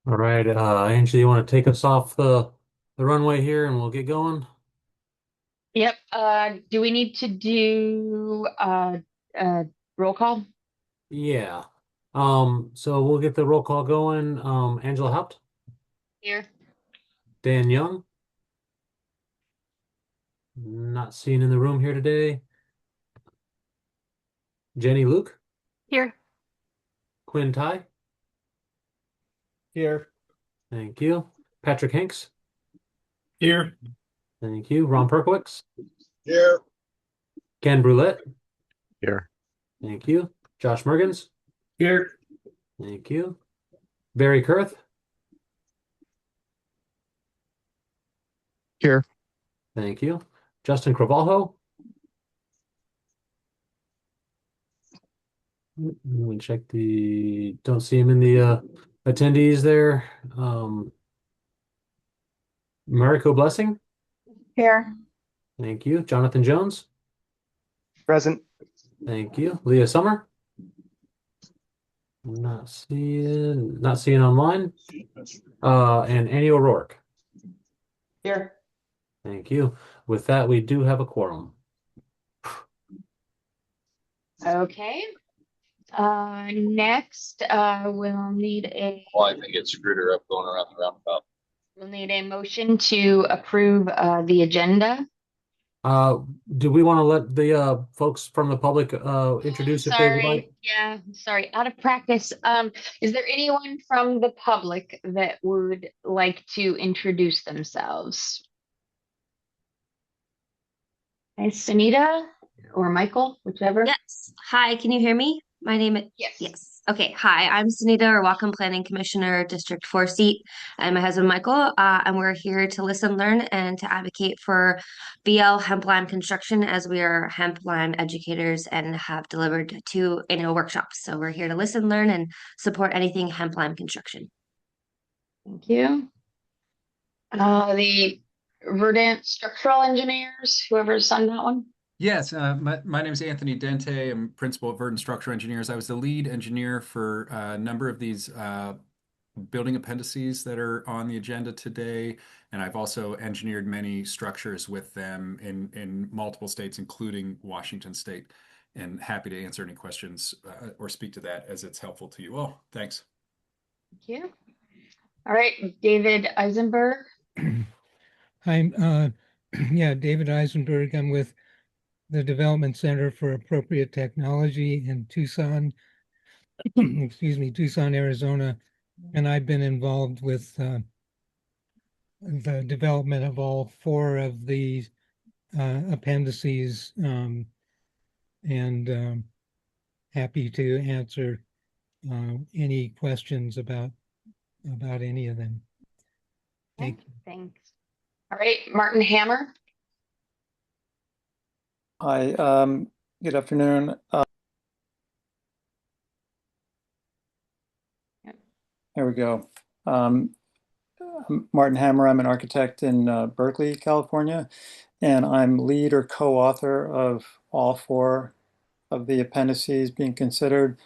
All right, Angie, you want to take us off the runway here and we'll get going? Yep. Do we need to do uh roll call? Yeah. So we'll get the roll call going. Angela Haupt, Here. Dan Young, not seen in the room here today. Jenny Luke, Here. Quinn Tai, Here. thank you. Patrick Hanks, Here. thank you. Ron Perkowitz, Here. Ken Brulette, Here. thank you. Josh Mergens, Here. thank you. Barry Kurth, Here. thank you. Justin Cravalho, let me check don't see him in the attendees there. Mariko Blessing, Here. thank you. Jonathan Jones, Present. thank you. Leah Summer, not seeing online. And Annie O'Rourke, Here. thank you. With that, we do have a quorum. Okay. Next, we'll need a Well, I think it screwed her up going around the roundabout. we'll need a motion to approve the agenda. Uh, do we want to let the folks from the public introduce if they would like? Sorry. Yeah, sorry. Out of practice. Is there anyone from the public that would like to introduce themselves? Hi, Sunita or Michael, whichever. Yes. Hi, can you hear me? My name is Yes. Yes. Okay. Hi, I'm Sunita, or Wacom Planning Commissioner, District 4 seat, and my husband Michael. And we're here to listen, learn, and to advocate for BL hemp lime construction, as we are hemp lime educators and have delivered two annual workshops. So we're here to listen, learn, and support anything hemp lime construction. Thank you. The Verdant Structural Engineers, whoever's on that one. Yes, my name is Anthony Dente. I'm principal at Verdant Structural Engineers. I was the lead engineer for a number of these building appendices that are on the agenda today, and I've also engineered many structures with them in multiple states, including Washington State. And happy to answer any questions or speak to that as it's helpful to you all. Thanks. Thank you. All right, David Eisenberg. I'm yeah, David Eisenberg. I'm with the Development Center for Appropriate Technology in Tucson, excuse me, Tucson, Arizona. And I've been involved with the development of all four of these appendices, and happy to answer any questions about any of them. Thank you. Thanks. All right, Martin Hammer. Hi, good afternoon. Yep. There we go. I'm Martin Hammer. I'm an architect in Berkeley, California, and I'm lead or co-author of all four of the appendices being considered,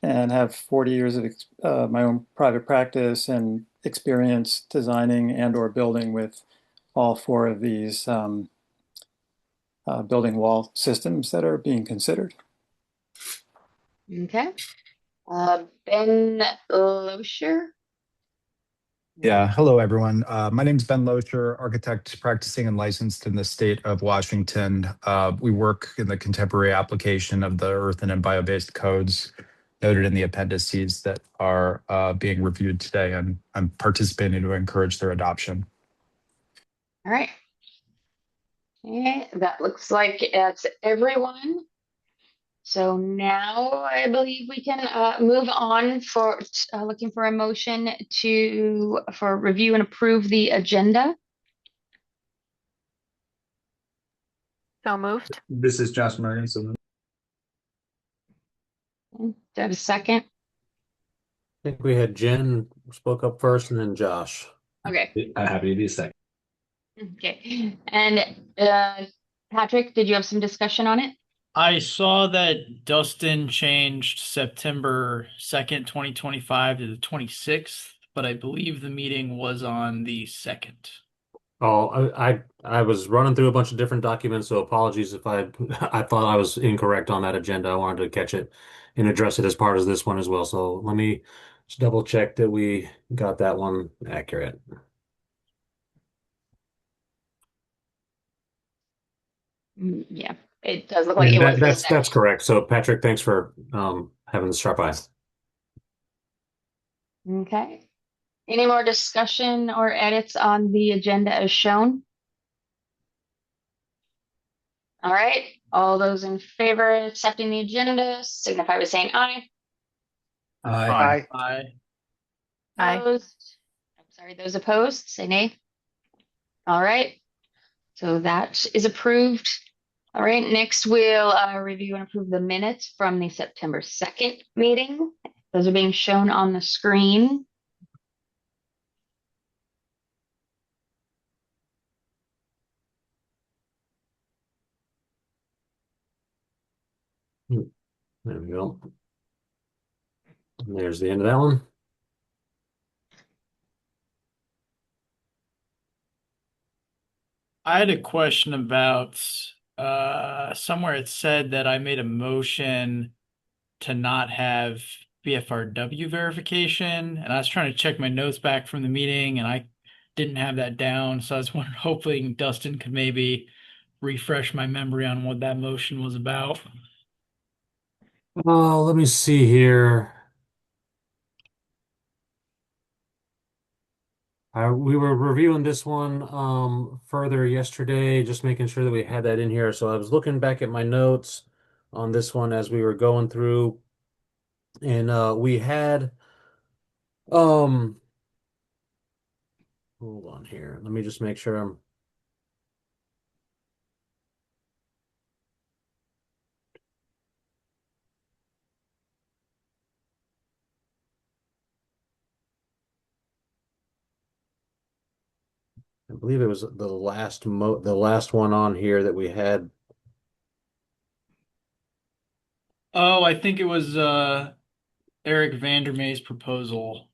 and have 40 years of my own private practice and experience designing and or building with all four of these building wall systems that are being considered. Okay. Ben Loescher. Yeah. Hello, everyone. My name is Ben Loescher, architect practicing and licensed in the state of Washington. We work in the contemporary application of the earthen and bio-based codes noted in the appendices that are being reviewed today, and I'm participating to encourage their adoption. All right. Okay, that looks like it's everyone. So now I believe we can move on for looking for a motion for review and approve the agenda. So moved. This is Josh Mergens. Do I have a second? I think we had Jen spoke up first and then Josh. Okay. I'm happy to be second. Okay. And Patrick, did you have some discussion on it? I saw that Dustin changed September 2nd, 2025 to the 26th but I believe the meeting was on the 2nd. Oh, I was running through a bunch of different documents, so apologies if I I thought I was incorrect on that agenda. I wanted to catch it and address it as part of this one as well. So let me just double check that we got that one accurate. Yeah, it does look like And it was the that's 2nd. correct. So Patrick, thanks for having the sharp eyes. Okay. Any more discussion or edits on the agenda as shown? All right. All those in favor of accepting the agenda signify by saying aye. Aye. Aye. Aye. Opposed? I'm sorry, those opposed, say nay. All right. So that is approved. All right. Next, we'll review and approve the minutes from the September 2nd meeting. Those are being shown on the screen. There we go. There's the end of that one. I had a question about somewhere it said that I made a motion to not have BFRW verification, and I was trying to check my notes back from the meeting, and I didn't have that down. So I was wondering, hoping Dustin could maybe refresh my memory on what that motion was about. Let me see here. We were reviewing this one further yesterday, just making sure that we had that in here. So I was looking back at my notes on this one as we were going through, and we had hold on here. Let me just make sure I'm I believe it was the last one on here that we had. Oh, I think it was Eric Vandermeer's proposal.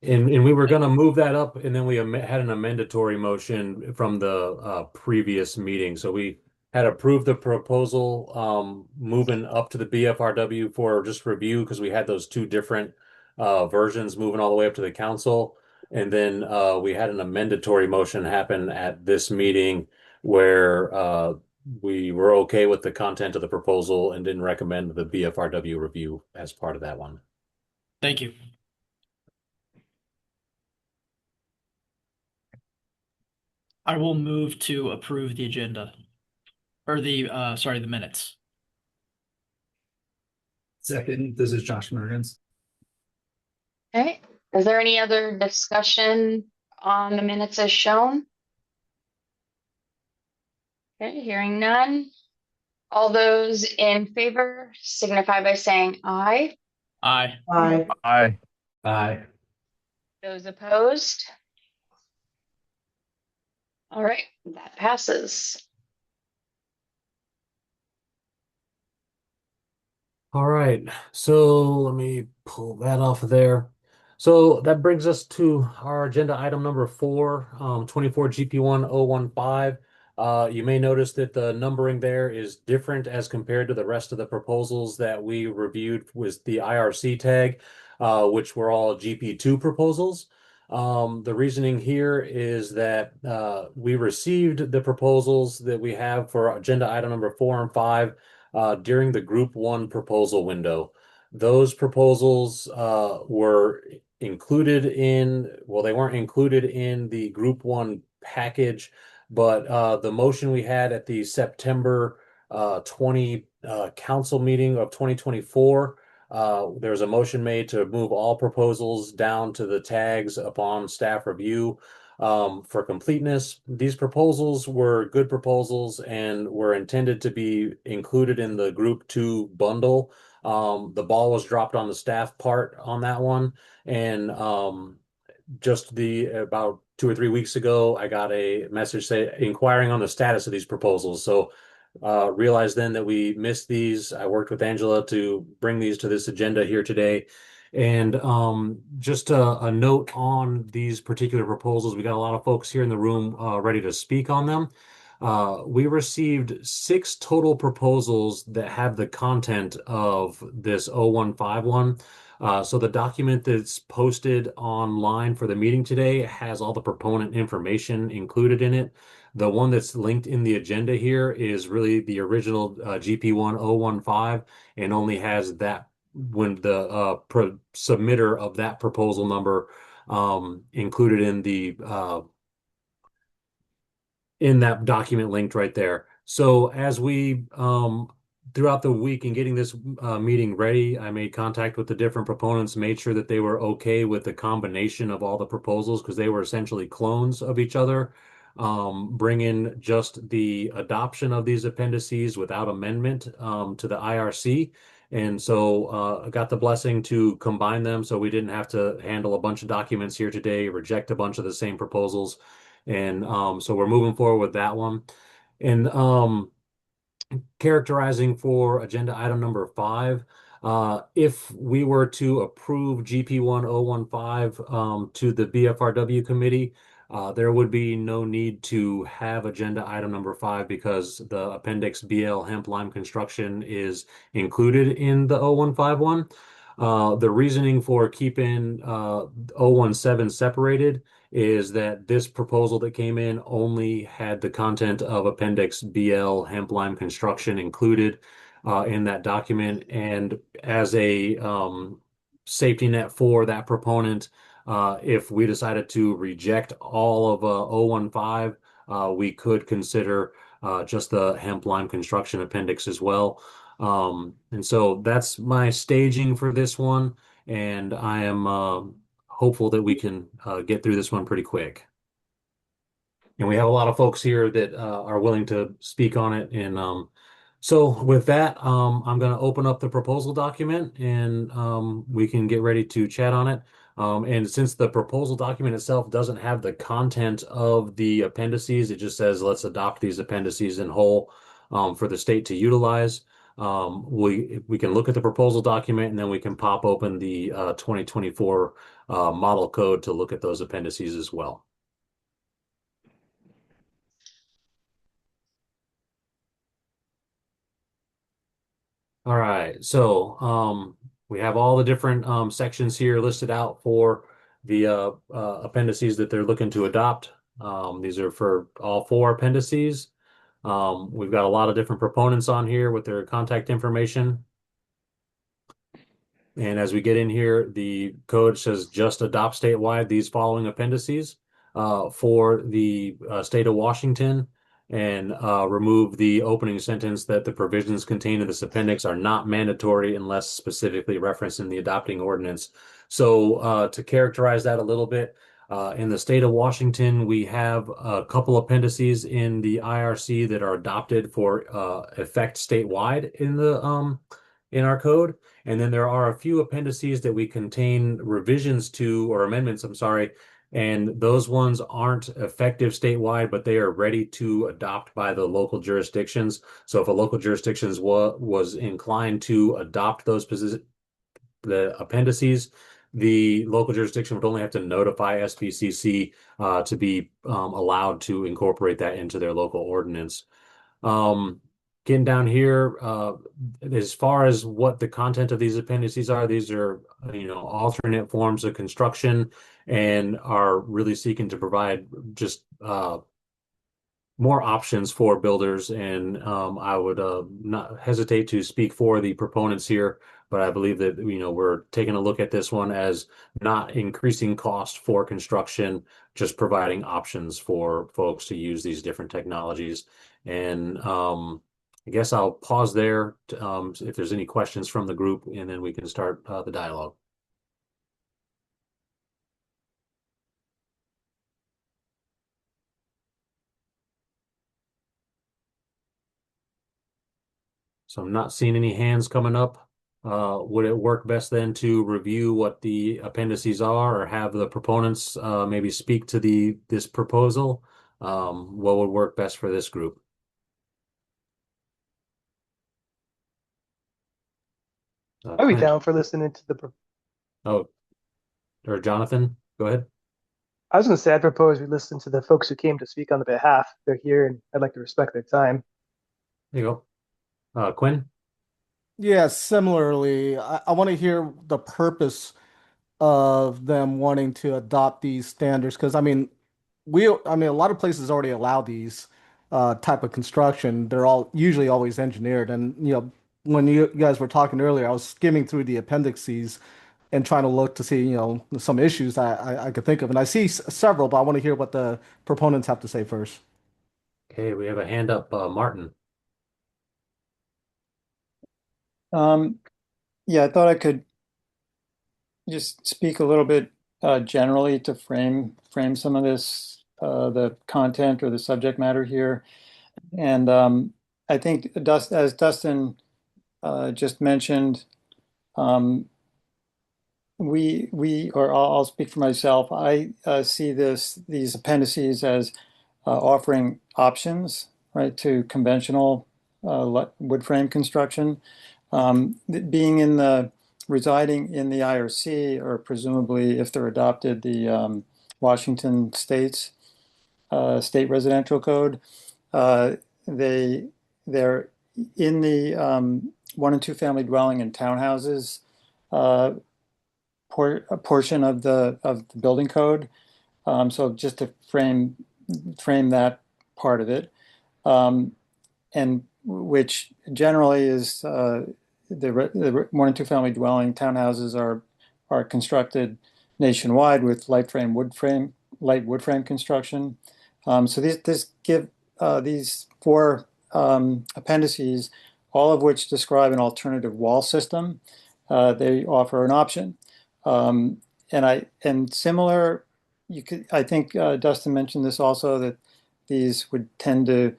And we were going to move that up, and then we had an amendatory motion from the previous meeting. So we had approved the proposal moving up to the BFRW for just review because we had those two different versions moving all the way up to the council. And then we had an amendatory motion happen at this meeting where we were okay with the content of the proposal and didn't recommend the BFRW review as part of that one. Thank you. I will move to approve the agenda or the minutes. Second, this is Josh Mergens. Okay. Is there any other discussion on the minutes as shown? Okay, hearing none. All those in favor signify by saying aye. Aye. Aye. Aye. Aye. Those opposed? All right, that passes. All right, so let me pull that off of there. So that brings us to our agenda item number 4, 24 GP1015. You may notice that the numbering there is different as compared to the rest of the proposals that we reviewed with the IRC tag, which were all GP2 proposals. The reasoning here is that we received the proposals that we have for agenda item number 4 and 5 during the Group 1 proposal window. Those proposals were included in, well, they weren't included in the Group 1 package, but the motion we had at the September 20 council meeting of 2024, there was a motion made to move all proposals down to the tags upon staff review. For completeness, these proposals were good proposals and were intended to be included in the Group 2 bundle. The ball was dropped on the staff part on that one, and just about 2 or 3 weeks ago, I got a message inquiring on the status of these proposals. So realized then that we missed these. I worked with Angela to bring these to this agenda here today. And just a note on these particular proposals, we got a lot of folks here in the room ready to speak on them. We received 6 total proposals that have the content of this 0151. So the document that's posted online for the meeting today has all the proponent information included in it. The one that's linked in the agenda here is really the original GP1015 and only has that when the submitter of that proposal number included in that document linked right there. So as we throughout the week in getting this meeting ready, I made contact with the different proponents, made sure that they were okay with the combination of all the proposals because they were essentially clones of each other. Bring in just the adoption of these appendices without amendment to the IRC. And so I got the blessing to combine them so we didn't have to handle a bunch of documents here today, reject a bunch of the same proposals. And so we're moving forward with that one. And characterizing for agenda item number 5, if we were to approve GP1015 to the BFRW committee, there would be no need to have agenda item number 5 because the appendix BL hemp lime construction is included in the 0151. The reasoning for keeping 017 separated is that this proposal that came in only had the content of Appendix BL hemp lime construction included in that document. And as a safety net for that proponent, if we decided to reject all of 015, we could consider just the hemp lime construction appendix as well. And so that's my staging for this one. And I am hopeful that we can get through this one pretty quick. And we have a lot of folks here that are willing to speak on it. And so with that, I'm going to open up the proposal document and we can get ready to chat on it. And since the proposal document itself doesn't have the content of the appendices, it just says let's adopt these appendices in whole for the state to utilize. We can look at the proposal document and then we can pop open the 2024 model code to look at those appendices as well. All right, so we have all the different sections here listed out for the appendices that they're looking to adopt. These are for all 4 appendices. We've got a lot of different proponents on here with their contact information. And as we get in here, the code says just adopt statewide these following appendices for the state of Washington and remove the opening sentence that the provisions contained in this appendix are not mandatory unless specifically referenced in the adopting ordinance. So to characterize that a little bit, in the state of Washington, we have a couple appendices in the IRC that are adopted for effect statewide in our code. And then there are a few appendices that we contain revisions to or amendments, I'm sorry, and those ones aren't effective statewide, but they are ready to adopt by the local jurisdictions. So if a local jurisdiction was inclined to adopt the appendices, the local jurisdiction would only have to notify SBCC to be allowed to incorporate that into their local ordinance. Getting down here, as far as what the content of these appendices are, these are, alternate forms of construction and are really seeking to provide just more options for builders. And I would not hesitate to speak for the proponents here, but I believe that, we're taking a look at this one as not increasing cost for construction, just providing options for folks to use these different technologies. And I guess I'll pause there if there's any questions from the group, and then we can start the dialogue. So I'm not seeing any hands coming up. Would it work best then to review what the appendices are or have the proponents maybe speak to this proposal? What would work best for this group? I'd be down for listening to the Oh, or Jonathan, go ahead. I was going to say, I'd propose we listen to the folks who came to speak on the behalf. They're here, and I'd like to respect their time. There you go. Quinn? Yeah, similarly, I want to hear the purpose of them wanting to adopt these standards because I mean a lot of places already allow these type of construction. They're all usually always engineered, and when you guys were talking earlier, I was skimming through the appendices and trying to look to see some issues that I could think of, and I see several, but I want to hear what the proponents have to say first. Okay, we have a hand up, Martin. Yeah, I thought I could just speak a little bit generally to frame some of this, the content or the subject matter here. And I think as Dustin just mentioned, um, or I'll speak for myself. I see these appendices as offering options, right, to conventional wood frame construction. Being residing in the IRC, or presumably if they're adopted, the Washington State's state residential code, uh, they're in the one and two family dwelling and townhouses uh, a portion of the building code. So just to frame that part of it, um, and which generally is the one and two family dwelling townhouses are constructed nationwide with light wood frame construction. So this give these four appendices, all of which describe an alternative wall system. They offer an option. And similar, I think Dustin mentioned this also, that these would tend to,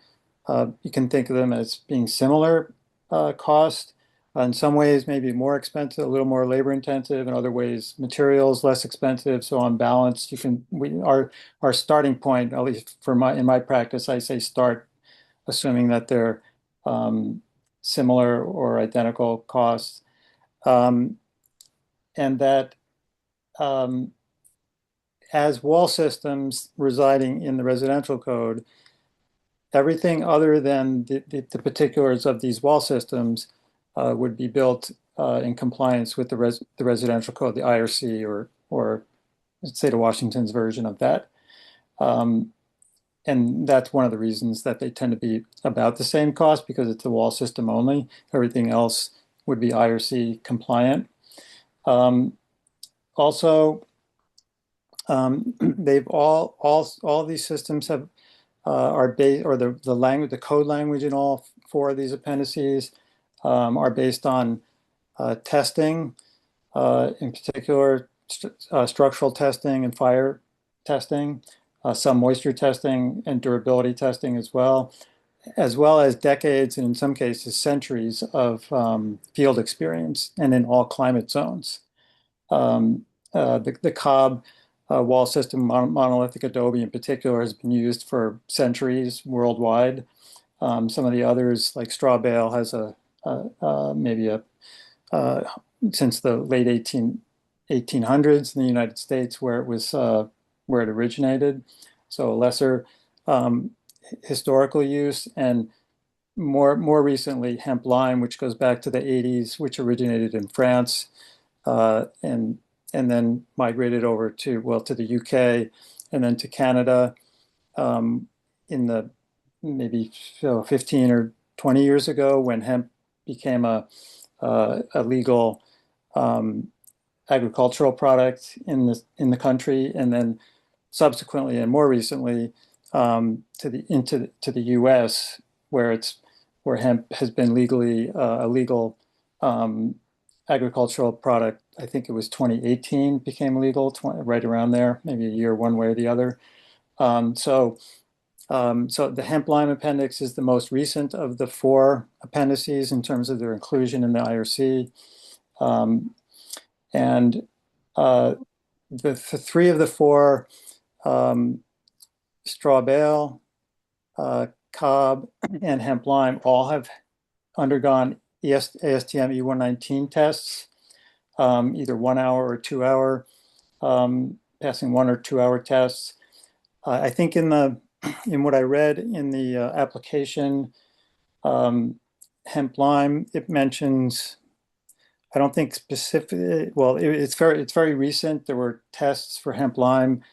you can think of them as being similar cost. In some ways, maybe more expensive, a little more labor intensive. In other ways, materials less expensive. So on balance, our starting point, at least in my practice, I say start assuming that they're similar or identical costs, and that um, as wall systems residing in the residential code, everything other than the particulars of these wall systems would be built in compliance with the residential code, the IRC, or state of Washington's version of that. And that's one of the reasons that they tend to be about the same cost, because it's a wall system only. Everything else would be IRC compliant. Also, they've all these systems have are based, or the language, the code language in all four of these appendices are based on testing, in particular structural testing and fire testing, some moisture testing and durability testing as well as decades and in some cases centuries of field experience and in all climate zones. The Cobb wall system, monolithic adobe in particular, has been used for centuries worldwide. Some of the others, like straw bale, has since the late 1800s in the United States, where it originated. So a lesser historical use, and more recently hemp lime, which goes back to the 80s, which originated in France, and then migrated over to the UK and then to Canada in the maybe 15 or 20 years ago, when hemp became a legal agricultural product in the country, and then subsequently and more recently to the U.S., where hemp has been legally a legal agricultural product. I think it was 2018 became legal, right around there, maybe a year one way or the other. So the hemp lime appendix is the most recent of the four appendices in terms of their inclusion in the IRC. And the three of the four, straw bale, cob, and hemp lime, all have undergone ASTM E119 tests. either 1 hour or 2 hour, passing 1 or 2 hour tests. I think in what I read in the application, hemp lime, it mentions, I don't think specific, well, it's very recent. There were tests for hemp lime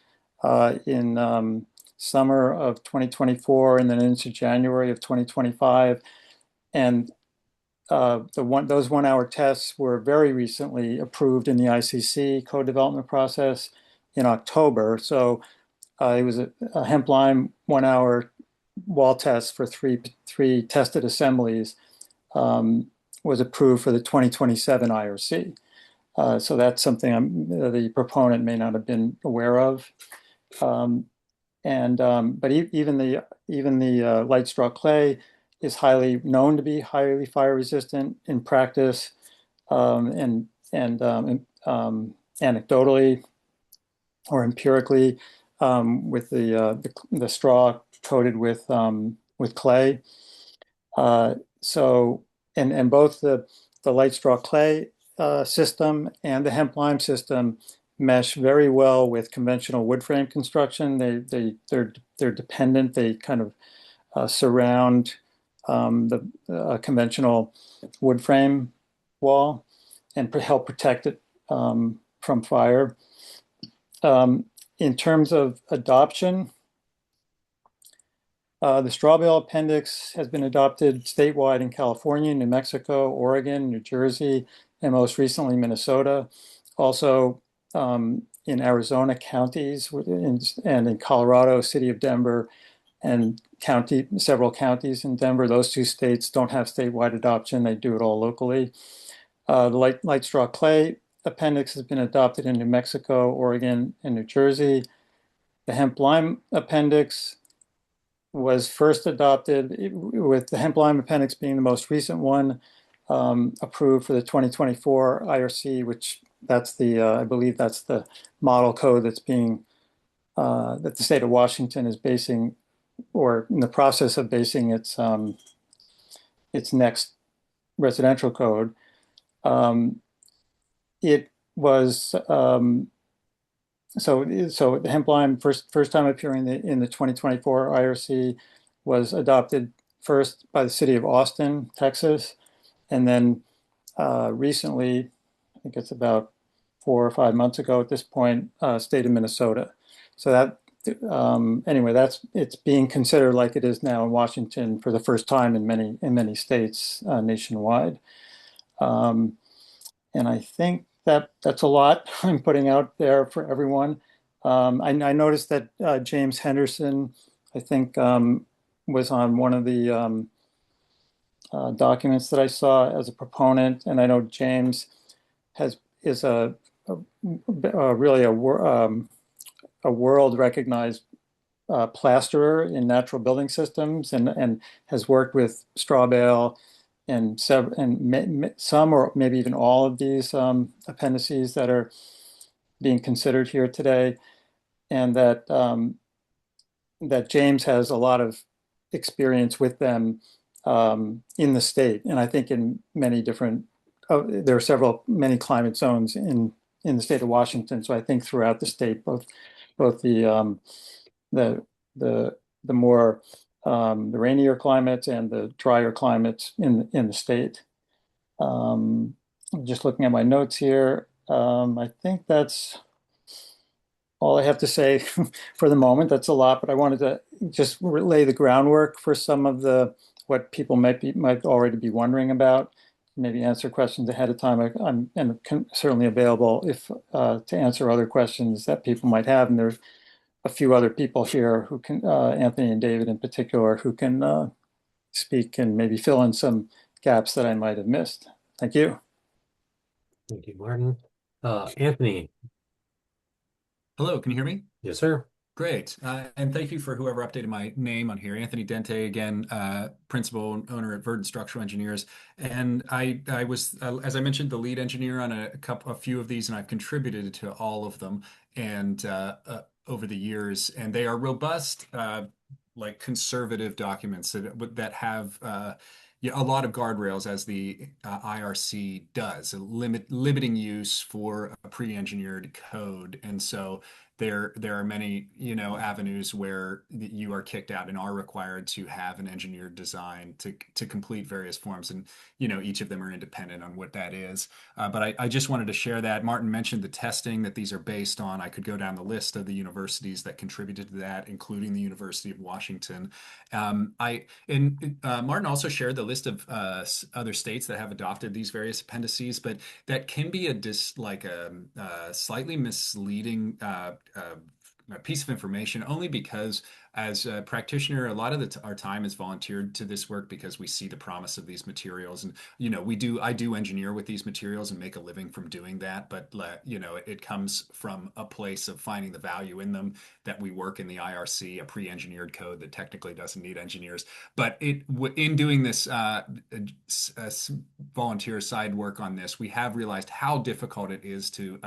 in summer of 2024 and then into January of 2025. And those 1 hour tests were very recently approved in the ICC co-development process in October. So it was a hemp lime 1 hour wall test for three tested assemblies was approved for the 2027 IRC. So that's something the proponent may not have been aware of. But even the light straw clay is highly known to be highly fire resistant in practice, and anecdotally or empirically, with the straw coated with clay. And both the light straw clay system and the hemp lime system mesh very well with conventional wood frame construction. They're dependent. They kind of surround the conventional wood frame wall and help protect it from fire. In terms of adoption, the straw bale appendix has been adopted statewide in California, New Mexico, Oregon, New Jersey, and most recently Minnesota. Also in Arizona counties and in Colorado, city of Denver, and several counties in Denver. Those two states don't have statewide adoption. They do it all locally. The light straw clay appendix has been adopted in New Mexico, Oregon, and New Jersey. The hemp lime appendix was first adopted, with the hemp lime appendix being the most recent one, approved for the 2024 IRC, which that's I believe that's the model code that's being, that the state of Washington is basing, or in the process of basing its next residential code. It was so the hemp lime first time appearing in the 2024 IRC was adopted first by the city of Austin, Texas, and then recently, I think it's about 4 or 5 months ago at this point, state of Minnesota. So that anyway, it's being considered like it is now in Washington for the first time in many states nationwide. And I think that's a lot I'm putting out there for everyone. I noticed that James Henderson, I think, was on one of the documents that I saw as a proponent, and I know James is really a world recognized plasterer in natural building systems, and has worked with straw bale and some or maybe even all of these appendices that are being considered here today, and that James has a lot of experience with them in the state, and I think in many different. There are many climate zones in the state of Washington, so I think throughout the state, both the more the rainier climates and the drier climates in the state. Just looking at my notes here, I think that's all I have to say for the moment. That's a lot, but I wanted to just lay the groundwork for some of what people might already be wondering about. Maybe answer questions ahead of time. I'm certainly available to answer other questions that people might have. And there's a few other people here who can, Anthony and David in particular, who can speak and maybe fill in some gaps that I might have missed. Thank you. Thank you, Martin. Anthony. Hello, can you hear me? Yes, sir. Great. And thank you for whoever updated my name on here. Anthony Dente, again, principal and owner at Verdant Structural Engineers. And I was, as I mentioned, the lead engineer on a few of these, and I've contributed to all of them and over the years. And they are robust, like conservative documents that have a lot of guardrails as the IRC does, limiting use for a pre-engineered code. And so there are many, avenues where you are kicked out and are required to have an engineered design to complete various forms. And, each of them are independent on what that is. But I just wanted to share that. Martin mentioned the testing that these are based on. I could go down the list of the universities that contributed to that, including the University of Washington. Martin also shared the list of other states that have adopted these various appendices, but that can be a slightly misleading a piece of information, only because as a practitioner, a lot of our time is volunteered to this work because we see the promise of these materials. And, I do engineer with these materials and make a living from doing that. But, it comes from a place of finding the value in them, that we work in the IRC, a pre-engineered code that technically doesn't need engineers. But in doing this volunteer side work on this, we have realized how difficult it is to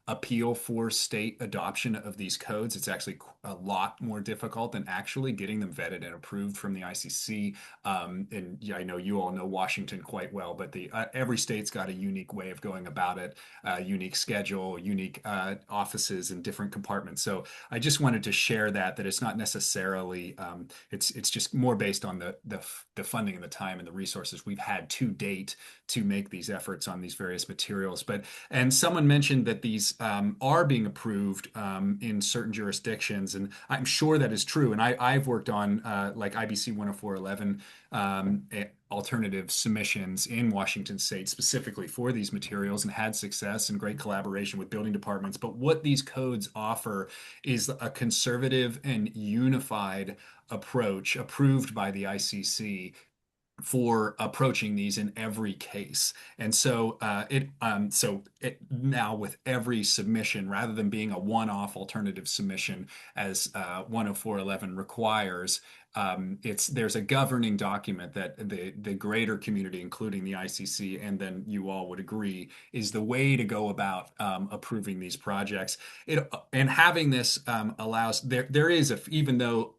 appeal for state adoption of these codes. It's actually a lot more difficult than actually getting them vetted and approved from the ICC. And yeah, I know you all know Washington quite well, but every state's got a unique way of going about it, unique schedule, unique offices and different compartments. So I just wanted to share that it's not necessarily, it's just more based on the funding and the time and the resources we've had to date to make these efforts on these various materials. And someone mentioned that these are being approved in certain jurisdictions, and I'm sure that is true. And I've worked on like IBC 10411 alternative submissions in Washington State specifically for these materials, and had success and great collaboration with building departments. But what these codes offer is a conservative and unified approach approved by the ICC for approaching these in every case. And so now with every submission, rather than being a one-off alternative submission as 10411 requires, there's a governing document that the greater community, including the ICC, and then you all would agree, is the way to go about approving these projects. And having this allows there is even though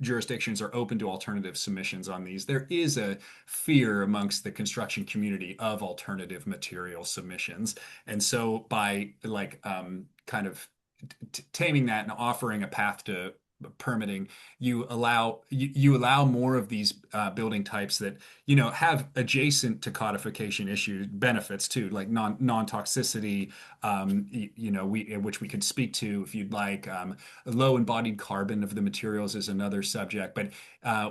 jurisdictions are open to alternative submissions on these, there is a fear amongst the construction community of alternative material submissions. And so by kind of taming that and offering a path to permitting, you allow more of these building types that have adjacent to codification issue benefits too, like non-toxicity, which we could speak to if you'd like. Low embodied carbon of the materials is another subject. But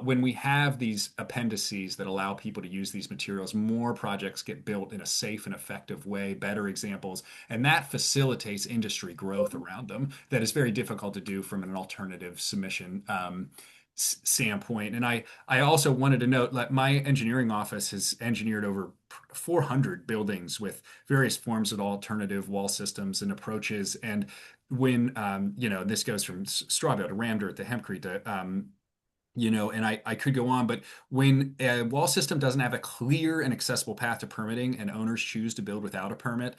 when we have these appendices that allow people to use these materials, more projects get built in a safe and effective way, better examples, and that facilitates industry growth around them. That is very difficult to do from an alternative submission standpoint. And I also wanted to note that my engineering office has engineered over 400 buildings with various forms of alternative wall systems and approaches. And when this goes from straw bale to ram dirt to hempcrete to and I could go on, but when a wall system doesn't have a clear and accessible path to permitting and owners choose to build without a permit,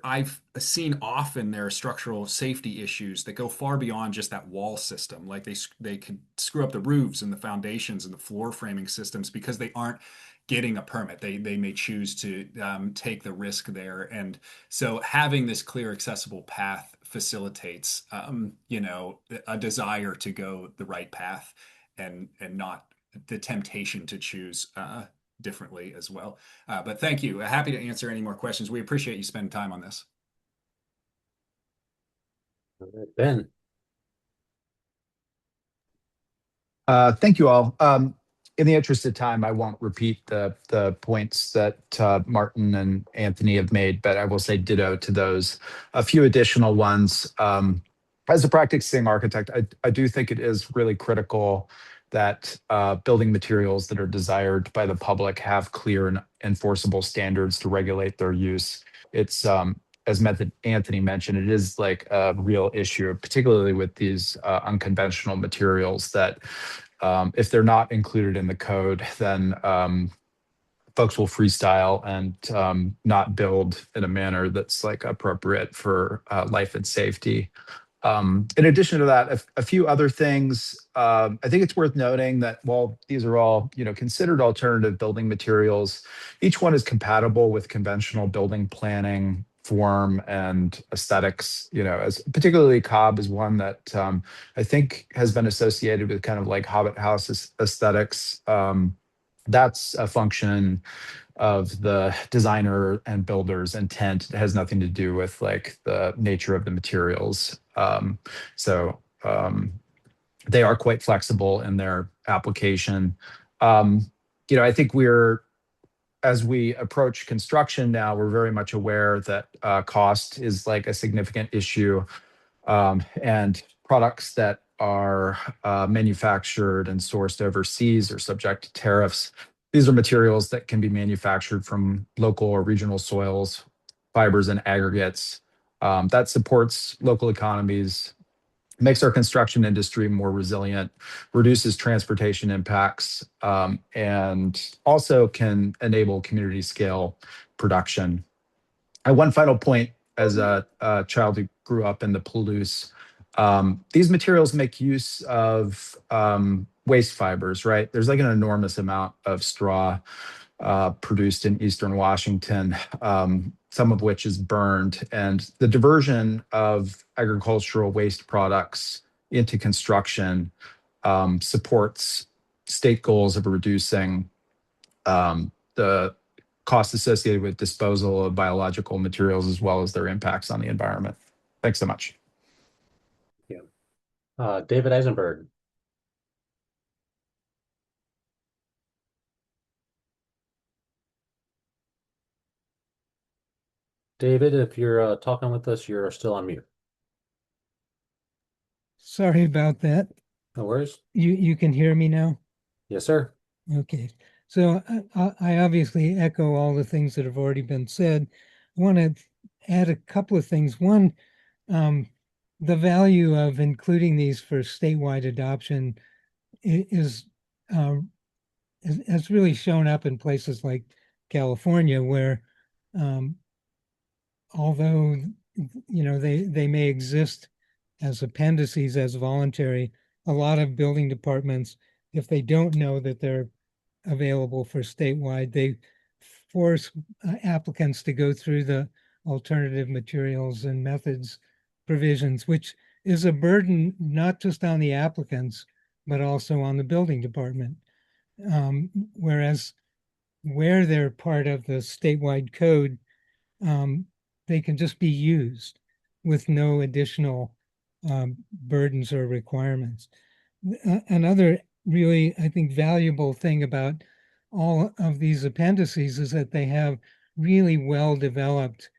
I've seen often there are structural safety issues that go far beyond just that wall system. Like they could screw up the roofs and the foundations and the floor framing systems because they aren't getting a permit. They may choose to take the risk there. And so having this clear, accessible path facilitates, a desire to go the right path, and not the temptation to choose differently as well. But thank you. Happy to answer any more questions. We appreciate you spending time on this. All right, Ben. Thank you all. In the interest of time, I won't repeat the points that Martin and Anthony have made, but I will say ditto to those. A few additional ones. As a practicing architect, I do think it is really critical that building materials that are desired by the public have clear and enforceable standards to regulate their use. It's as Anthony mentioned, it is like a real issue, particularly with these unconventional materials that if they're not included in the code, then folks will freestyle and not build in a manner that's like appropriate for life and safety. In addition to that, a few other things. I think it's worth noting that while these are all, considered alternative building materials, each one is compatible with conventional building planning, form, and aesthetics. As particularly cob is one that I think has been associated with kind of like Hobbit house aesthetics. That's a function of the designer and builder's intent. It has nothing to do with like the nature of the materials. So they are quite flexible in their application. Um, I think as we approach construction now, we're very much aware that cost is like a significant issue, and products that are manufactured and sourced overseas are subject to tariffs. These are materials that can be manufactured from local or regional soils, fibers, and aggregates. That supports local economies, makes our construction industry more resilient, reduces transportation impacts, and also can enable community scale production. One final point, as a child who grew up in the Palouse, these materials make use of waste fibers, right? There's like an enormous amount of straw produced in Eastern Washington, some of which is burned. And the diversion of agricultural waste products into construction supports state goals of reducing the costs associated with disposal of biological materials as well as their impacts on the environment. Thanks so much. Yeah. David Eisenberg. David, if you're talking with us, you're still on mute. Sorry about that. No worries. You can hear me now? Yes, sir. Okay. So I obviously echo all the things that have already been said. I want to add a couple of things. One, the value of including these for statewide adoption is has really shown up in places like California, where although they may exist as appendices as voluntary, a lot of building departments, if they don't know that they're available for statewide, they force applicants to go through the alternative materials and methods provisions, which is a burden not just on the applicants, but also on the building department. Whereas where they're part of the statewide code, they can just be used with no additional burdens or requirements. Another really, I think, valuable thing about all of these appendices is that they have really well-developed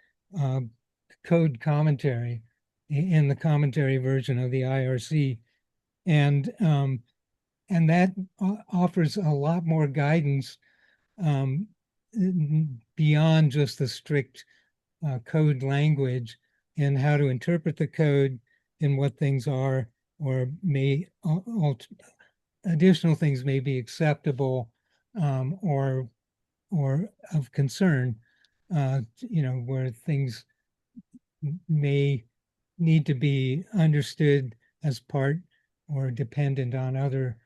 code commentary in the commentary version of the IRC. And that offers a lot more guidance beyond just the strict code language and how to interpret the code and what things are or may additional things may be acceptable or of concern, where things may need to be understood as part or dependent on other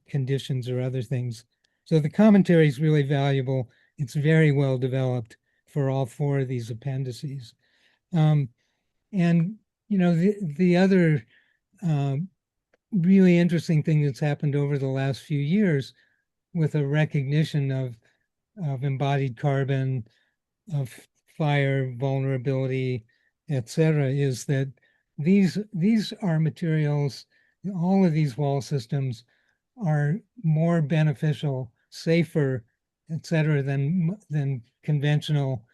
conditions or other things. So the commentary is really valuable. It's very well developed for all four of these appendices. And the other really interesting thing that's happened over the last few years with a recognition of embodied carbon, of fire vulnerability, etc., is that these are materials, all of these wall systems are more beneficial, safer, etc., than conventional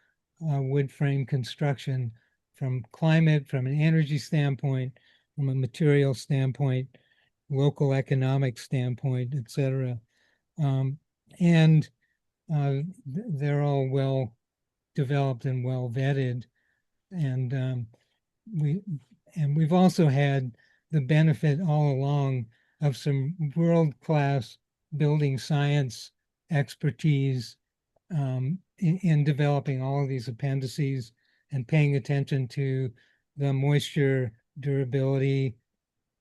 wood frame construction from climate, from an energy standpoint, from a material standpoint, local economic standpoint, etc. And they're all well developed and well vetted. And we've also had the benefit all along of some world-class building science expertise in developing all of these appendices and paying attention to the moisture durability,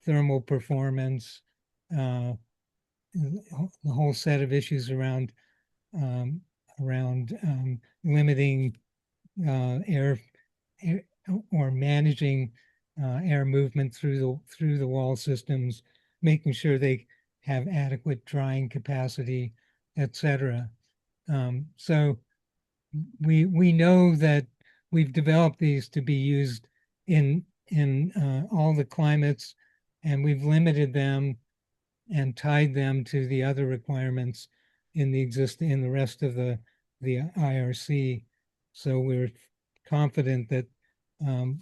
thermal performance, uh, the whole set of issues around um, limiting air or managing air movement through the wall systems, making sure they have adequate drying capacity, etc. So we know that we've developed these to be used in all the climates, and we've limited them and tied them to the other requirements in the rest of the IRC. So we're confident that um,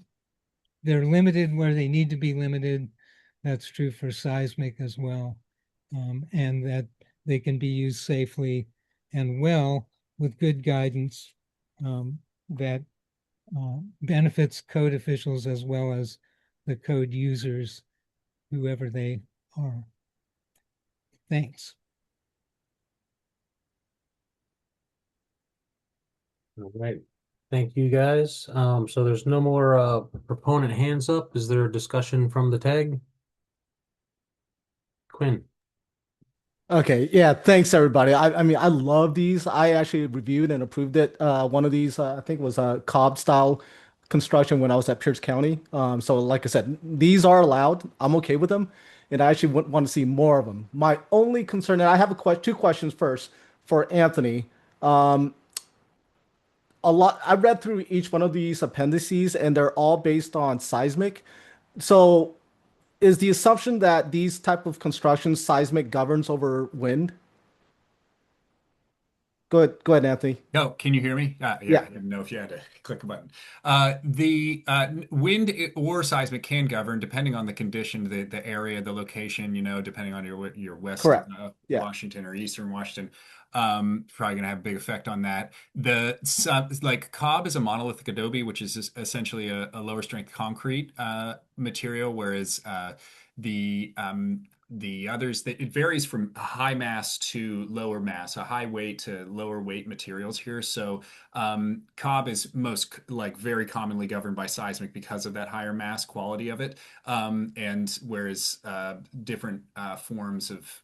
they're limited where they need to be limited. That's true for seismic as well, and that they can be used safely and well with good guidance that benefits code officials as well as the code users, whoever they are. Thanks. All right. Thank you, guys. So there's no more proponent hands up. Is there a discussion from the tag? Quinn. Okay, yeah, thanks everybody. I mean, I love these. I actually reviewed and approved it. One of these, I think, was a Cobb style construction when I was at Pierce County. So, like I said, these are allowed. I'm okay with them, and I actually want to see more of them. My only concern, and I have two questions first for Anthony. I read through each one of these appendices, and they're all based on seismic. So, is the assumption that these type of constructions, seismic governs over wind? Go ahead, Anthony. No, can you hear me? Yeah, Yeah, I didn't know if you had to click a button. The wind or seismic can govern depending on the condition, the area, the location, depending on your west correct. Yeah, Washington or eastern Washington. Probably going to have a big effect on that. Like Cobb is a monolithic adobe, which is essentially a lower strength concrete material, whereas the others, that it varies from high mass to lower mass, a high weight to lower weight materials here. So Cobb is most like very commonly governed by seismic because of that higher mass quality of it. And whereas different forms of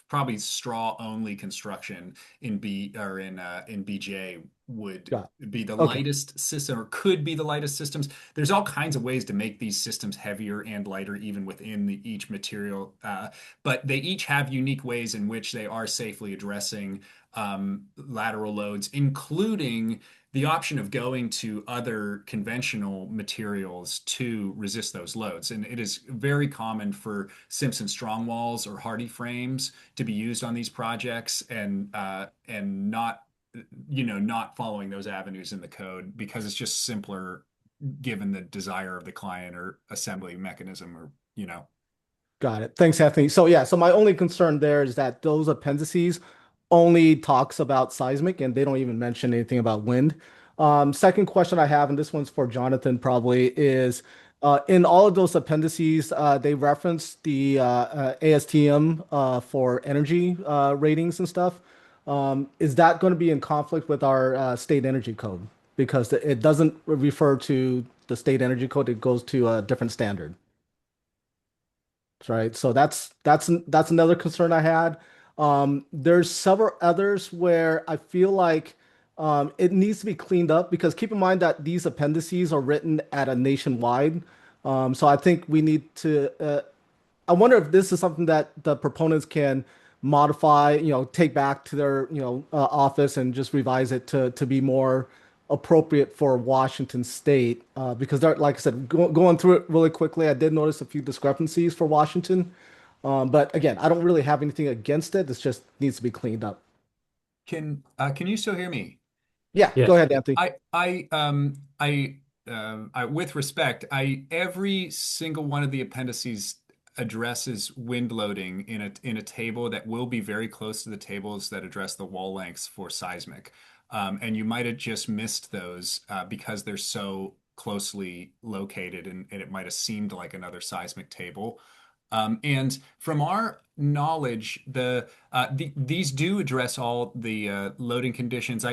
probably straw only construction in BJ would got be the it. Okay, lightest system, or could be the lightest systems. There's all kinds of ways to make these systems heavier and lighter, even within each material. But they each have unique ways in which they are safely addressing lateral loads, including the option of going to other conventional materials to resist those loads. And it is very common for Simpson strong walls or hardy frames to be used on these projects, and not following those avenues in the code because it's just simpler given the desire of the client or assembly mechanism or. got it. Thanks, Anthony. So yeah, so my only concern there is that those appendices only talks about seismic and they don't even mention anything about wind. Second question I have, and this one's for Jonathan probably, is in all of those appendices, they reference the ASTM for energy ratings and stuff. Is that going to be in conflict with our state energy code? Because it doesn't refer to the state energy code, it goes to a different standard. Right. So that's another concern I had. There's several others where I feel like it needs to be cleaned up because keep in mind that these appendices are written at a nationwide. So I think we need to. I wonder if this is something that the proponents can modify, take back to their, office and just revise it to be more appropriate for Washington State. Because they're, like I said, going through it really quickly, I did notice a few discrepancies for Washington. But again, I don't really have anything against it. It just needs to be cleaned up. Can you still hear me? Yeah, go Yes. ahead, Anthony. With respect, every single one of the appendices addresses wind loading in a table that will be very close to the tables that address the wall lengths for seismic. And you might have just missed those because they're so closely located, and it might have seemed like another seismic table. And from our knowledge, these do address all the loading conditions.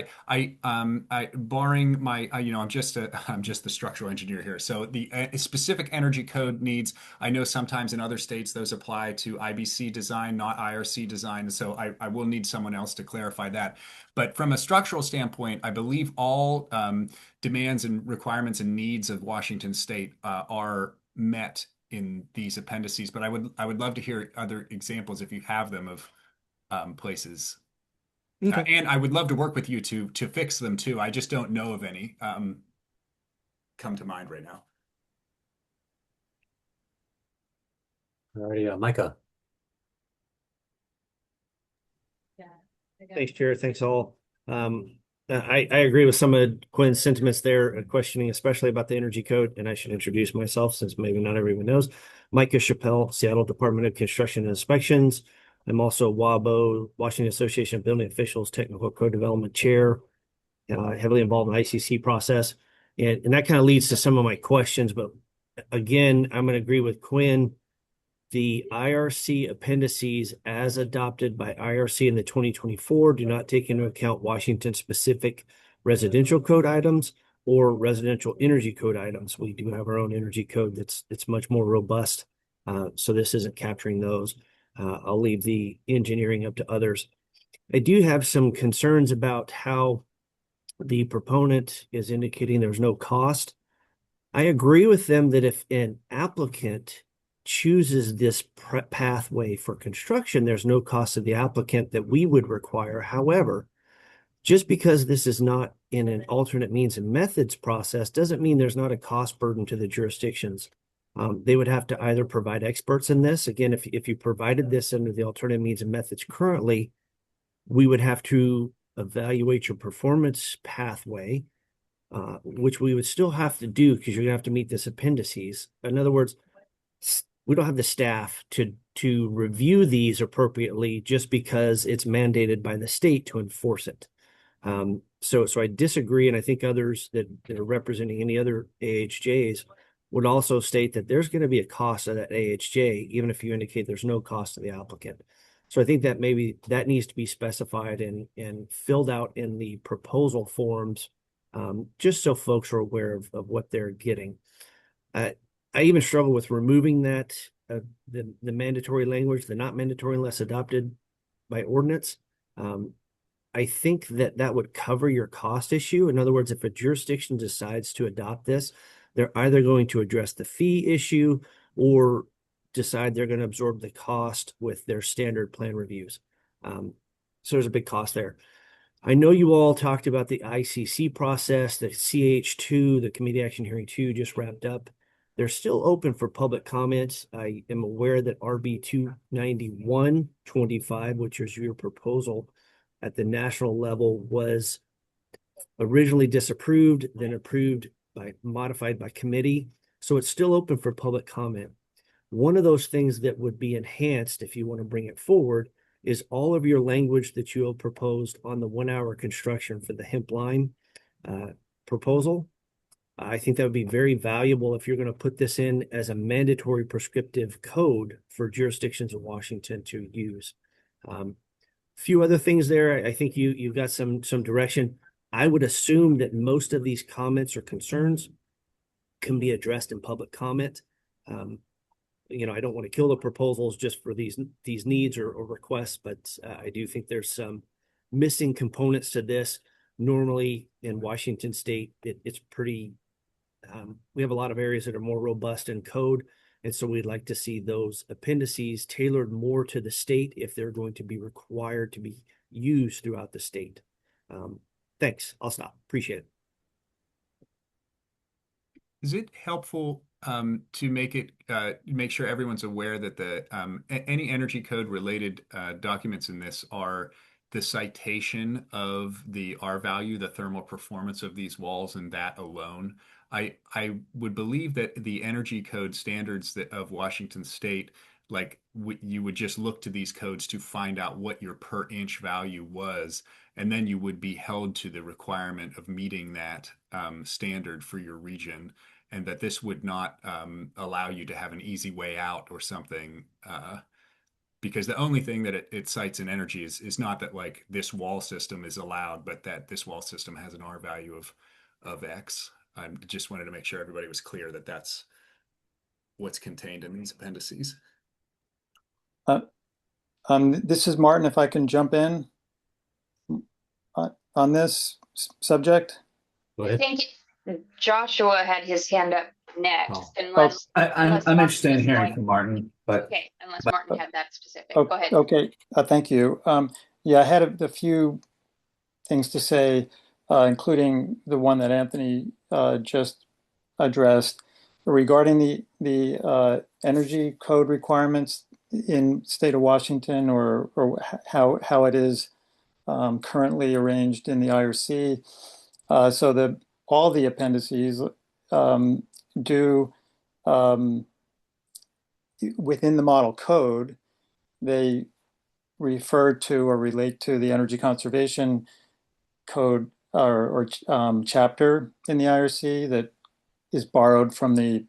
Barring my, I'm just I'm just the structural engineer here. So the specific energy code needs, I know sometimes in other states those apply to IBC design, not IRC design. So I will need someone else to clarify that. But from a structural standpoint, I believe all demands and requirements and needs of Washington State are met in these appendices, but I would love to hear other examples if you have them of places. Okay. And I would love to work with you to fix them too. I just don't know of any come to mind right now. Alrighty, Micah. Thanks, Chair. Thanks all. I agree with some of Quinn's sentiments there, questioning especially about the energy code, and I should introduce myself since maybe not everyone knows. Micah Chappelle, Seattle Department of Construction and Inspections. I'm also WABO, Washington Association of Building Officials Technical Code Development Chair, heavily involved in the ICC process. And that kind of leads to some of my questions, but again, I'm going to agree with Quinn. The IRC appendices as adopted by IRC in the 2024 do not take into account Washington specific residential code items or residential energy code items. We do have our own energy code that's much more robust. So this isn't capturing those. I'll leave the engineering up to others. I do have some concerns about how the proponent is indicating there's no cost. I agree with them that if an applicant chooses this pathway for construction, there's no cost to the applicant that we would require. However, just because this is not in an alternate means and methods process doesn't mean there's not a cost burden to the jurisdictions. They would have to either provide experts in this. Again, if you provided this under the alternate means and methods currently, we would have to evaluate your performance pathway, which we would still have to do because you're gonna have to meet this appendices. In other words, we don't have the staff to review these appropriately just because it's mandated by the state to enforce it. So I disagree, and I think others that are representing any other AHJs would also state that there's going to be a cost of that AHJ, even if you indicate there's no cost to the applicant. So I think that maybe that needs to be specified and filled out in the proposal forms, just so folks are aware of what they're getting. I even struggle with removing that, the mandatory language, the not mandatory unless adopted by ordinance. I think that would cover your cost issue. In other words, if a jurisdiction decides to adopt this, they're either going to address the fee issue or decide they're going to absorb the cost with their standard plan reviews. So there's a big cost there. I know you all talked about the ICC process, the CH2, the Committee Action Hearing 2 just wrapped up. They're still open for public comments. I am aware that RB 29125, which is your proposal at the national level, was originally disapproved, then approved modified by committee. So it's still open for public comment. One of those things that would be enhanced if you want to bring it forward is all of your language that you have proposed on the 1 hour construction for the hemp line proposal. I think that would be very valuable if you're going to put this in as a mandatory prescriptive code for jurisdictions in Washington to use. Few other things there. I think you got some direction. I would assume that most of these comments or concerns can be addressed in public comment. I don't want to kill the proposals just for these needs or requests, but I do think there's some missing components to this. Normally in Washington State, it's pretty, we have a lot of areas that are more robust in code. And so we'd like to see those appendices tailored more to the state if they're going to be required to be used throughout the state. Thanks. I'll stop. Appreciate it. Is it helpful to make sure everyone's aware that the any energy code related documents in this are the citation of the R value, the thermal performance of these walls, and that alone? I would believe that the energy code standards of Washington State, like you would just look to these codes to find out what your per inch value was, and then you would be held to the requirement of meeting that standard for your region. and that this would not allow you to have an easy way out or something. Because the only thing that it cites in energy is not that like this wall system is allowed, but that this wall system has an R value of X. I just wanted to make sure everybody was clear that that's what's contained in these appendices. This is Martin, if I can jump in on this subject. I think Joshua had his hand up next, unless I'm Martin interested in is hearing going- from Martin, but Okay, unless Martin had that specific. Oh, Go ahead. okay, thank you. Yeah, I had a few things to say, including the one that Anthony just addressed regarding the energy code requirements in state of Washington, or how it is currently arranged in the IRC. So all the appendices do within the model code, they refer to or relate to the energy conservation code or chapter in the IRC that is borrowed from the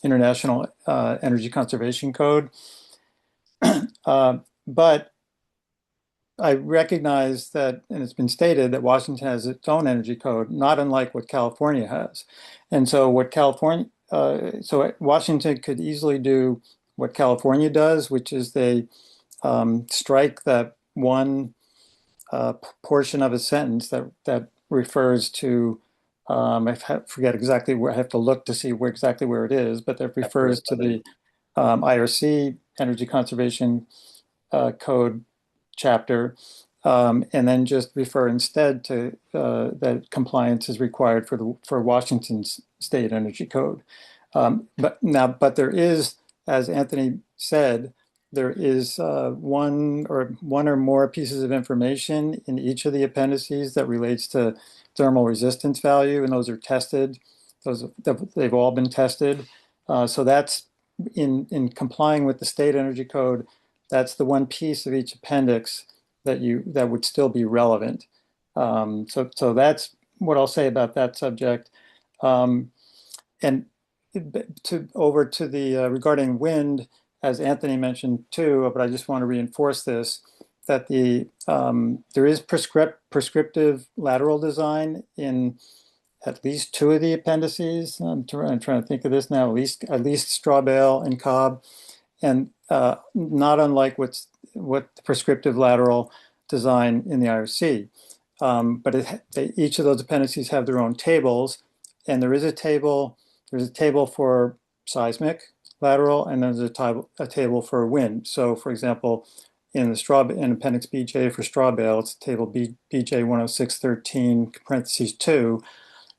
International Energy Conservation Code. But I recognize that, and it's been stated, that Washington has its own energy code, not unlike what California has. And so so Washington could easily do what California does, which is they strike that one portion of a sentence that refers to, forget exactly where, I have to look to see exactly where it is, but that refers to the IRC Energy Conservation Code chapter, and then just refer instead to that compliance is required for Washington's state energy code. But there is, as Anthony said, there is one or more pieces of information in each of the appendices that relates to thermal resistance value, and those are tested. They've all been tested. So that's in complying with the state energy code. That's the one piece of each appendix that would still be relevant. So that's what I'll say about that subject. And over to the regarding wind, as Anthony mentioned too, but I just want to reinforce this, that there is prescriptive lateral design in at least two of the appendices. I'm trying to think of this now, at least straw bale and cob, and not unlike what the prescriptive lateral design in the IRC. But each of those appendices have their own tables, and there's a table for seismic lateral, and there's a table for wind. So for example, in appendix BJ for straw bale, it's table BJ 10613 parentheses 2,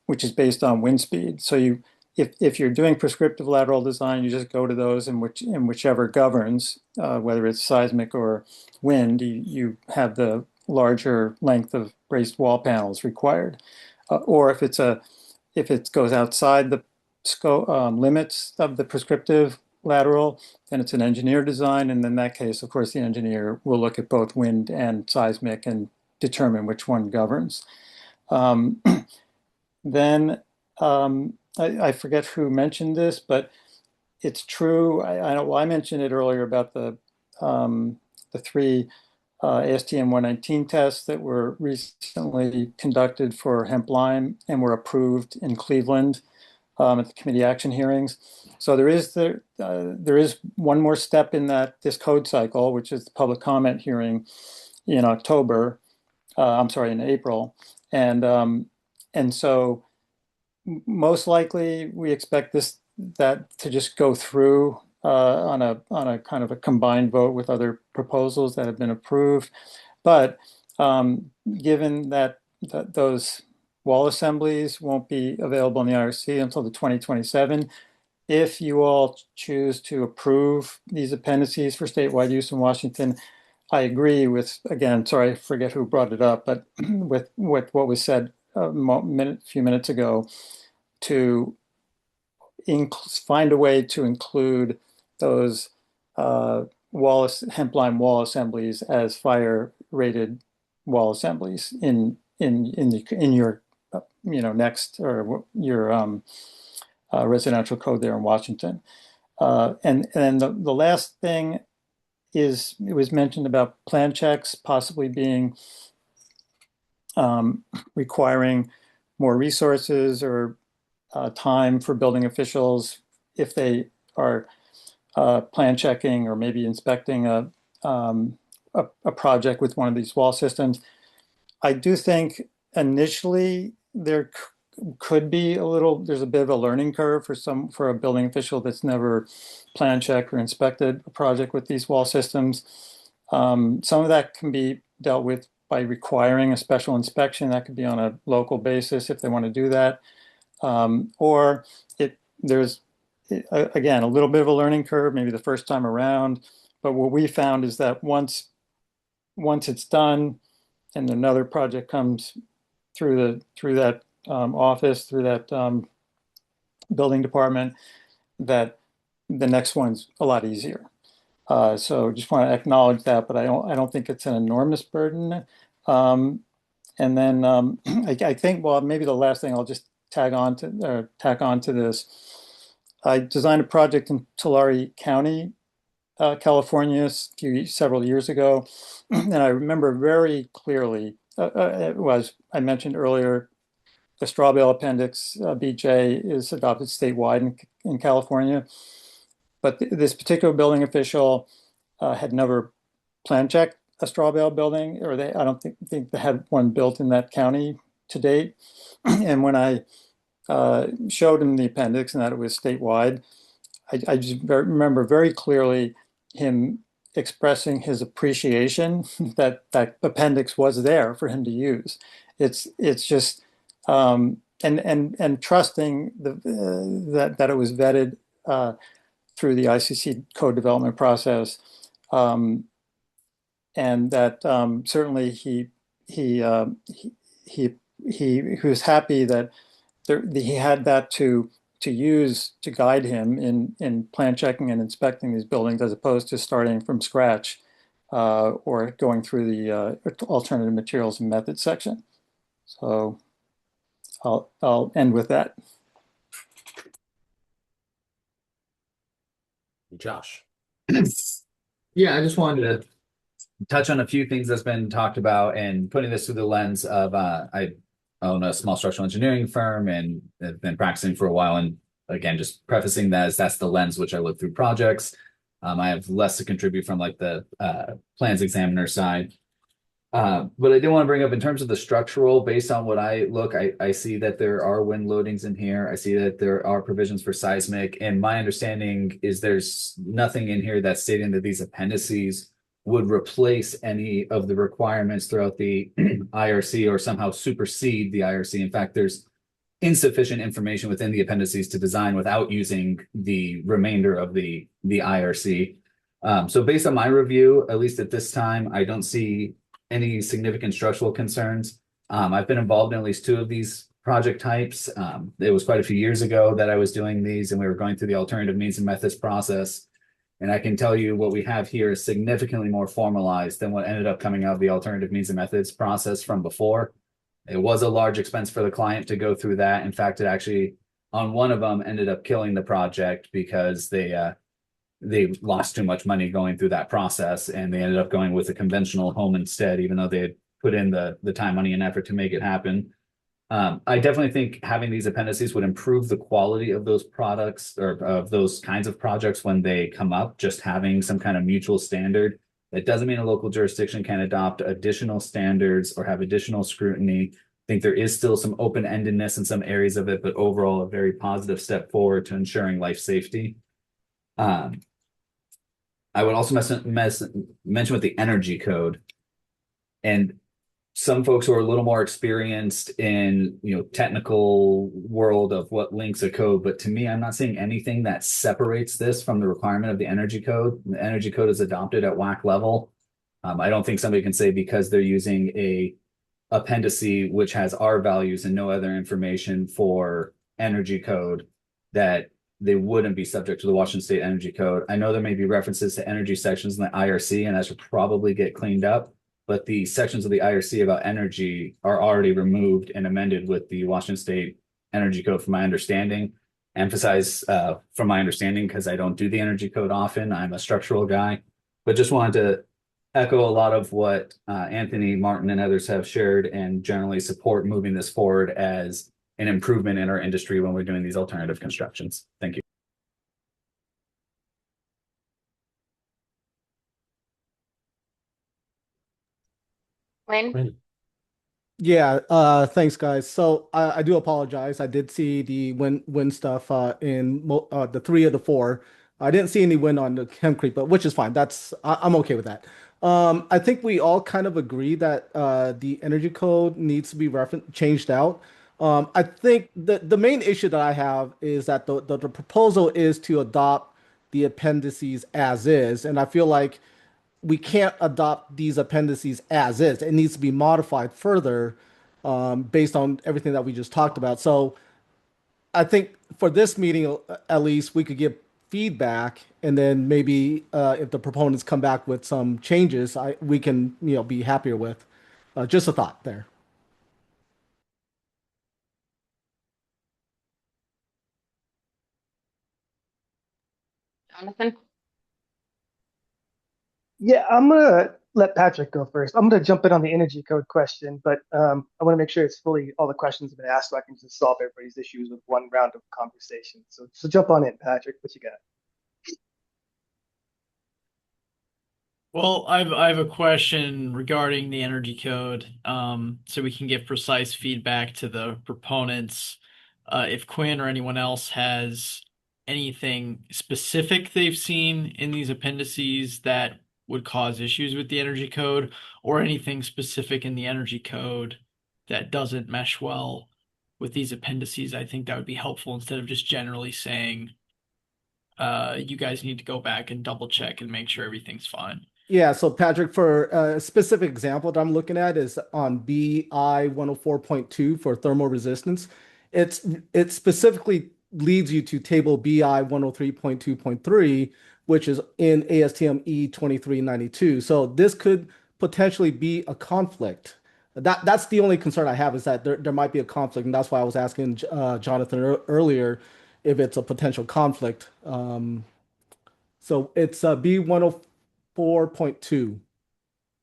which is based on wind speed. So if you're doing prescriptive lateral design, you just go to those in whichever governs, whether it's seismic or wind, you have the larger length of braced wall panels required. Or if it goes outside the scope limits of the prescriptive lateral, then it's an engineer design, and in that case, of course, the engineer will look at both wind and seismic and determine which one governs. Then I forget who mentioned this, but it's true. I mentioned it earlier about the three ASTM 119 tests that were recently conducted for hemp lime and were approved in Cleveland at the committee action hearings. So there is one more step in this code cycle, which is the public comment hearing in October. In April, and so most likely we expect that to just go through on a kind of a combined vote with other proposals that have been approved. But given that those wall assemblies won't be available in the IRC until the 2027, if you all choose to approve these appendices for statewide use in Washington, I agree with, again, sorry, I forget who brought it up, but with what was said a few minutes ago, to find a way to include those hemp lime wall assemblies as fire rated wall assemblies in your next or your residential code there in Washington. And the last thing is, it was mentioned about plan checks possibly being requiring more resources or time for building officials if they are plan checking or maybe inspecting a project with one of these wall systems. I do think initially there could be there's a bit of a learning curve for a building official that's never plan checked or inspected a project with these wall systems. Some of that can be dealt with by requiring a special inspection. That could be on a local basis if they want to do that. Or there's again a little bit of a learning curve, maybe the first time around. But what we found is that once it's done, and another project comes through that office, through that building department, that the next one's a lot easier. So just want to acknowledge that, but I don't think it's an enormous burden. And then I think, well, maybe the last thing I'll just tack on to this. I designed a project in Tulare County, California, several years ago, and I remember very clearly. As I mentioned earlier, the straw bale appendix BJ is adopted statewide in California, but this particular building official had never plan checked a straw bale building, or I don't think they had one built in that county to date. And when I showed him the appendix and that it was statewide, I just remember very clearly him expressing his appreciation that that appendix was there for him to use. It's just and trusting that it was vetted through the ICC code development process, and that certainly he was happy that he had that to use to guide him in plan checking and inspecting these buildings, as opposed to starting from scratch or going through the alternative materials and methods section. So I'll end with that. Josh. Yeah, I just wanted to touch on a few things that's been talked about, and putting this through the lens of I own a small structural engineering firm and have been practicing for a while. And again, just prefacing that as that's the lens which I look through projects. I have less to contribute from like the plans examiner side. But I did want to bring up in terms of the structural, based on what I see that there are wind loadings in here. I see that there are provisions for seismic. And my understanding is there's nothing in here that's stating that these appendices would replace any of the requirements throughout the IRC or somehow supersede the IRC. In fact, there's insufficient information within the appendices to design without using the remainder of the IRC. So based on my review, at least at this time, I don't see any significant structural concerns. I've been involved in at least two of these project types. It was quite a few years ago that I was doing these, and we were going through the alternative means and methods process. And I can tell you what we have here is significantly more formalized than what ended up coming out of the alternative means and methods process from before. It was a large expense for the client to go through that. In fact, it actually, on one of them, ended up killing the project because they lost too much money going through that process, and they ended up going with a conventional home instead, even though they had put in the time, money, and effort to make it happen. I definitely think having these appendices would improve the quality of those products or of those kinds of projects when they come up. Just having some kind of mutual standard. That doesn't mean a local jurisdiction can adopt additional standards or have additional scrutiny. I think there is still some open-endedness in some areas of it, but overall a very positive step forward to ensuring life safety. I would also mention with the energy code, and some folks who are a little more experienced in technical world of what links a code, but to me, I'm not seeing anything that separates this from the requirement of the energy code. The energy code is adopted at WAC level. I don't think somebody can say because they're using a appendice which has R values and no other information for energy code that they wouldn't be subject to the Washington State Energy Code. I know there may be references to energy sections in the IRC, and that should probably get cleaned up. but the sections of the IRC about energy are already removed and amended with the Washington State Energy Code, from my understanding. Emphasize from my understanding, because I don't do the energy code often. I'm a structural guy, but just wanted to echo a lot of what Anthony, Martin, and others have shared, and generally support moving this forward as an improvement in our industry when we're doing these alternative constructions. Thank you. Wayne? Yeah, thanks guys. So I do apologize. I did see the wind stuff in the three of the four. I didn't see any wind on the Hemp but which is fine. I'm okay with that. I think we all kind of agree that the energy code needs to be changed out. I think the main issue that I have is that the proposal is to adopt the appendices as is, and I feel like we can't adopt these appendices as is. It needs to be modified further based on everything that we just talked about. So I think for this meeting, at least, we could give feedback, and then maybe if the proponents come back with some changes, we can be happier with. Just a thought there. Jonathan? Yeah, I'm gonna let Patrick go first. I'm gonna jump in on the energy code question, but I want to make sure it's fully all the questions have been asked, so I can just solve everybody's issues with one round of conversation. So jump on in, Patrick. What you got? Well, I have a question regarding the energy code, so we can give precise feedback to the proponents. If Quinn or anyone else has anything specific they've seen in these appendices that would cause issues with the energy code, or anything specific in the energy code that doesn't mesh well with these appendices, I think that would be helpful instead of just generally saying, you guys need to go back and double check and make sure everything's fine. Yeah, so Patrick, for a specific example that I'm looking at is on BI 104.2 for thermal resistance. It specifically leads you to table BI 103.2.3, which is in ASTM E2392. So this could potentially be a conflict. That's the only concern I have, is that there might be a conflict, and that's why I was asking Jonathan earlier if it's a potential conflict. So it's B104.2.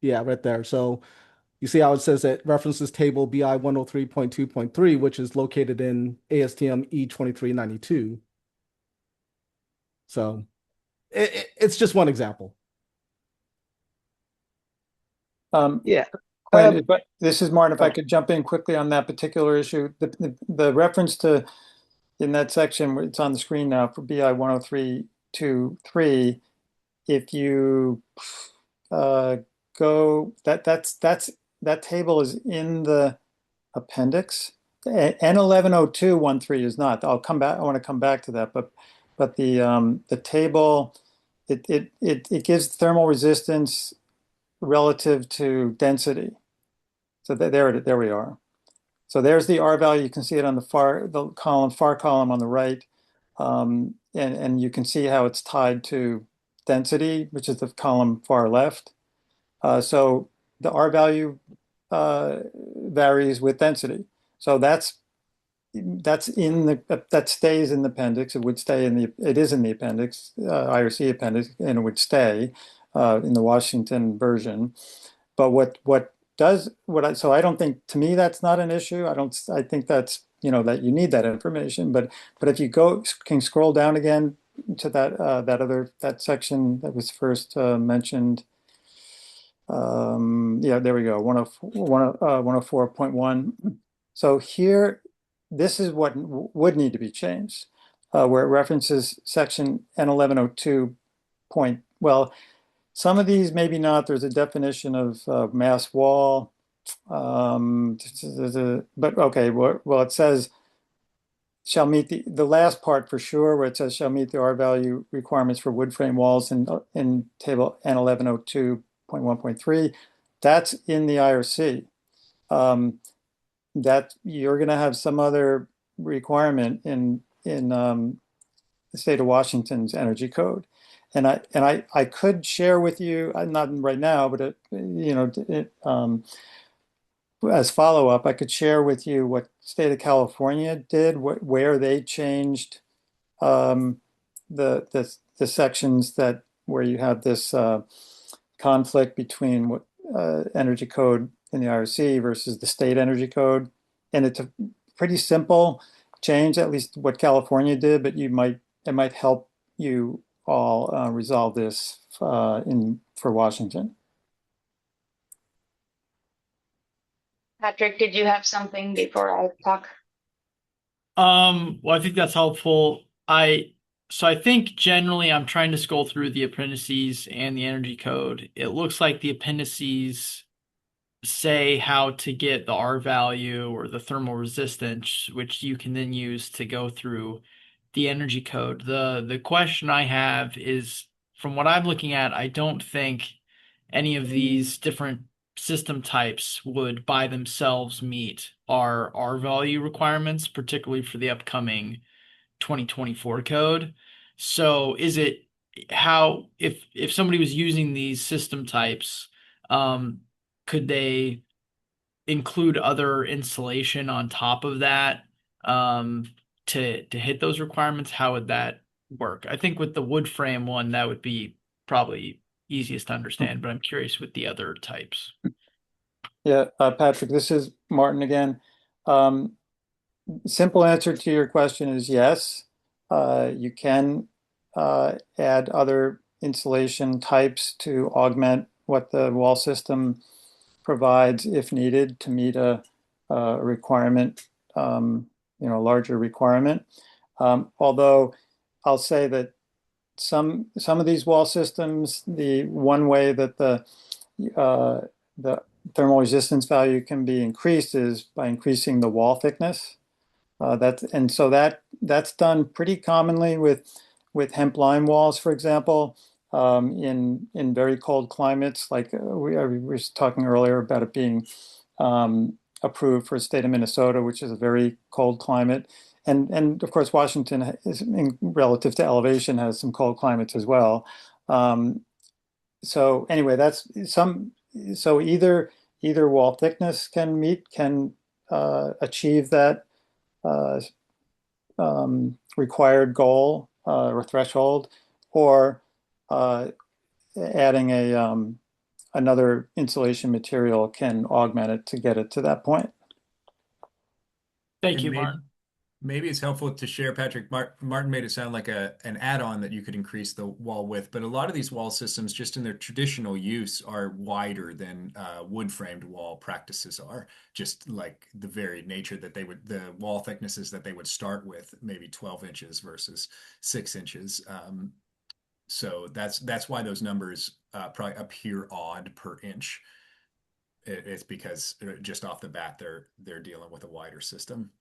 Yeah, right there. So you see how it says it references table BI 103.2.3, which is located in ASTM E2392. So it's just one example. Yeah. Quinn, this is Martin. If I could jump in quickly on that particular issue, the reference to in that section, it's on the screen now for BI 103.2.3. If you go, that table is in the appendix. N1102.13 is not. I'll come back. I want to come back to that, but the table it gives thermal resistance relative to density. So there we are. So there's the R value. You can see it on the far column on the right, and you can see how it's tied to density, which is the column far left. So the R value varies with density. So that stays in the appendix. It would stay it is in the appendix, IRC appendix, and it would stay in the Washington version. But so I don't think, to me, that's not an issue. I think that's, that you need that information. But if you can scroll down again to that section that was first mentioned. Yeah, there we go. 104.1. So here, this is what would need to be changed, where it references section N1102 well, some of these maybe not. There's a definition of mass wall, but okay. Well, it says shall meet the last part for sure, where it says shall meet the R value requirements for wood frame walls in table N1102.1.3. That's in the IRC. That you're going to have some other requirement in the state of Washington's energy code. I could share with you, not right now, but as follow-up, I could share with you what state of California did, where they changed the sections that where you have this conflict between what energy code in the IRC versus the state energy code. And it's a pretty simple change, at least what California did, but it might help you all resolve this for Washington. Patrick, did you have something before I talk? Well, I think that's helpful. I think generally I'm trying to scroll through the appendices and the energy code. It looks like the appendices say how to get the R value or the thermal resistance, which you can then use to go through the energy code. The question I have is, from what I'm looking at, I don't think any of these different system types would by themselves meet our R value requirements, particularly for the upcoming 2024 code. So is it how if somebody was using these system types, could they include other insulation on top of that to hit those requirements? How would that work? I think with the wood frame one, that would be probably easiest to understand, but I'm curious with the other types. Yeah, Patrick, this is Martin again. Simple answer to your question is yes. You can add other insulation types to augment what the wall system provides if needed to meet a requirement, larger requirement. Although I'll say that some of these wall systems, the one way that the thermal resistance value can be increased is by increasing the wall thickness. That's done pretty commonly with hemp lime walls, for example, in very cold climates. Like we were talking earlier about it being approved for the state of Minnesota, which is a very cold climate, and of course Washington is relative to elevation has some cold climates as well. So anyway, that's some. So either wall thickness can achieve that required goal or threshold, or adding another insulation material can augment it to get it to that point. Thank you, Martin. Maybe it's helpful to share, Patrick. Martin made it sound like an add-on that you could increase the wall width, but a lot of these wall systems, just in their traditional use, are wider than wood-framed wall practices are. Just like the very nature that the wall thicknesses that they would start with, maybe 12 inches versus 6 inches. So that's why those numbers probably appear odd per inch. It's because just off the bat they're dealing with a wider system.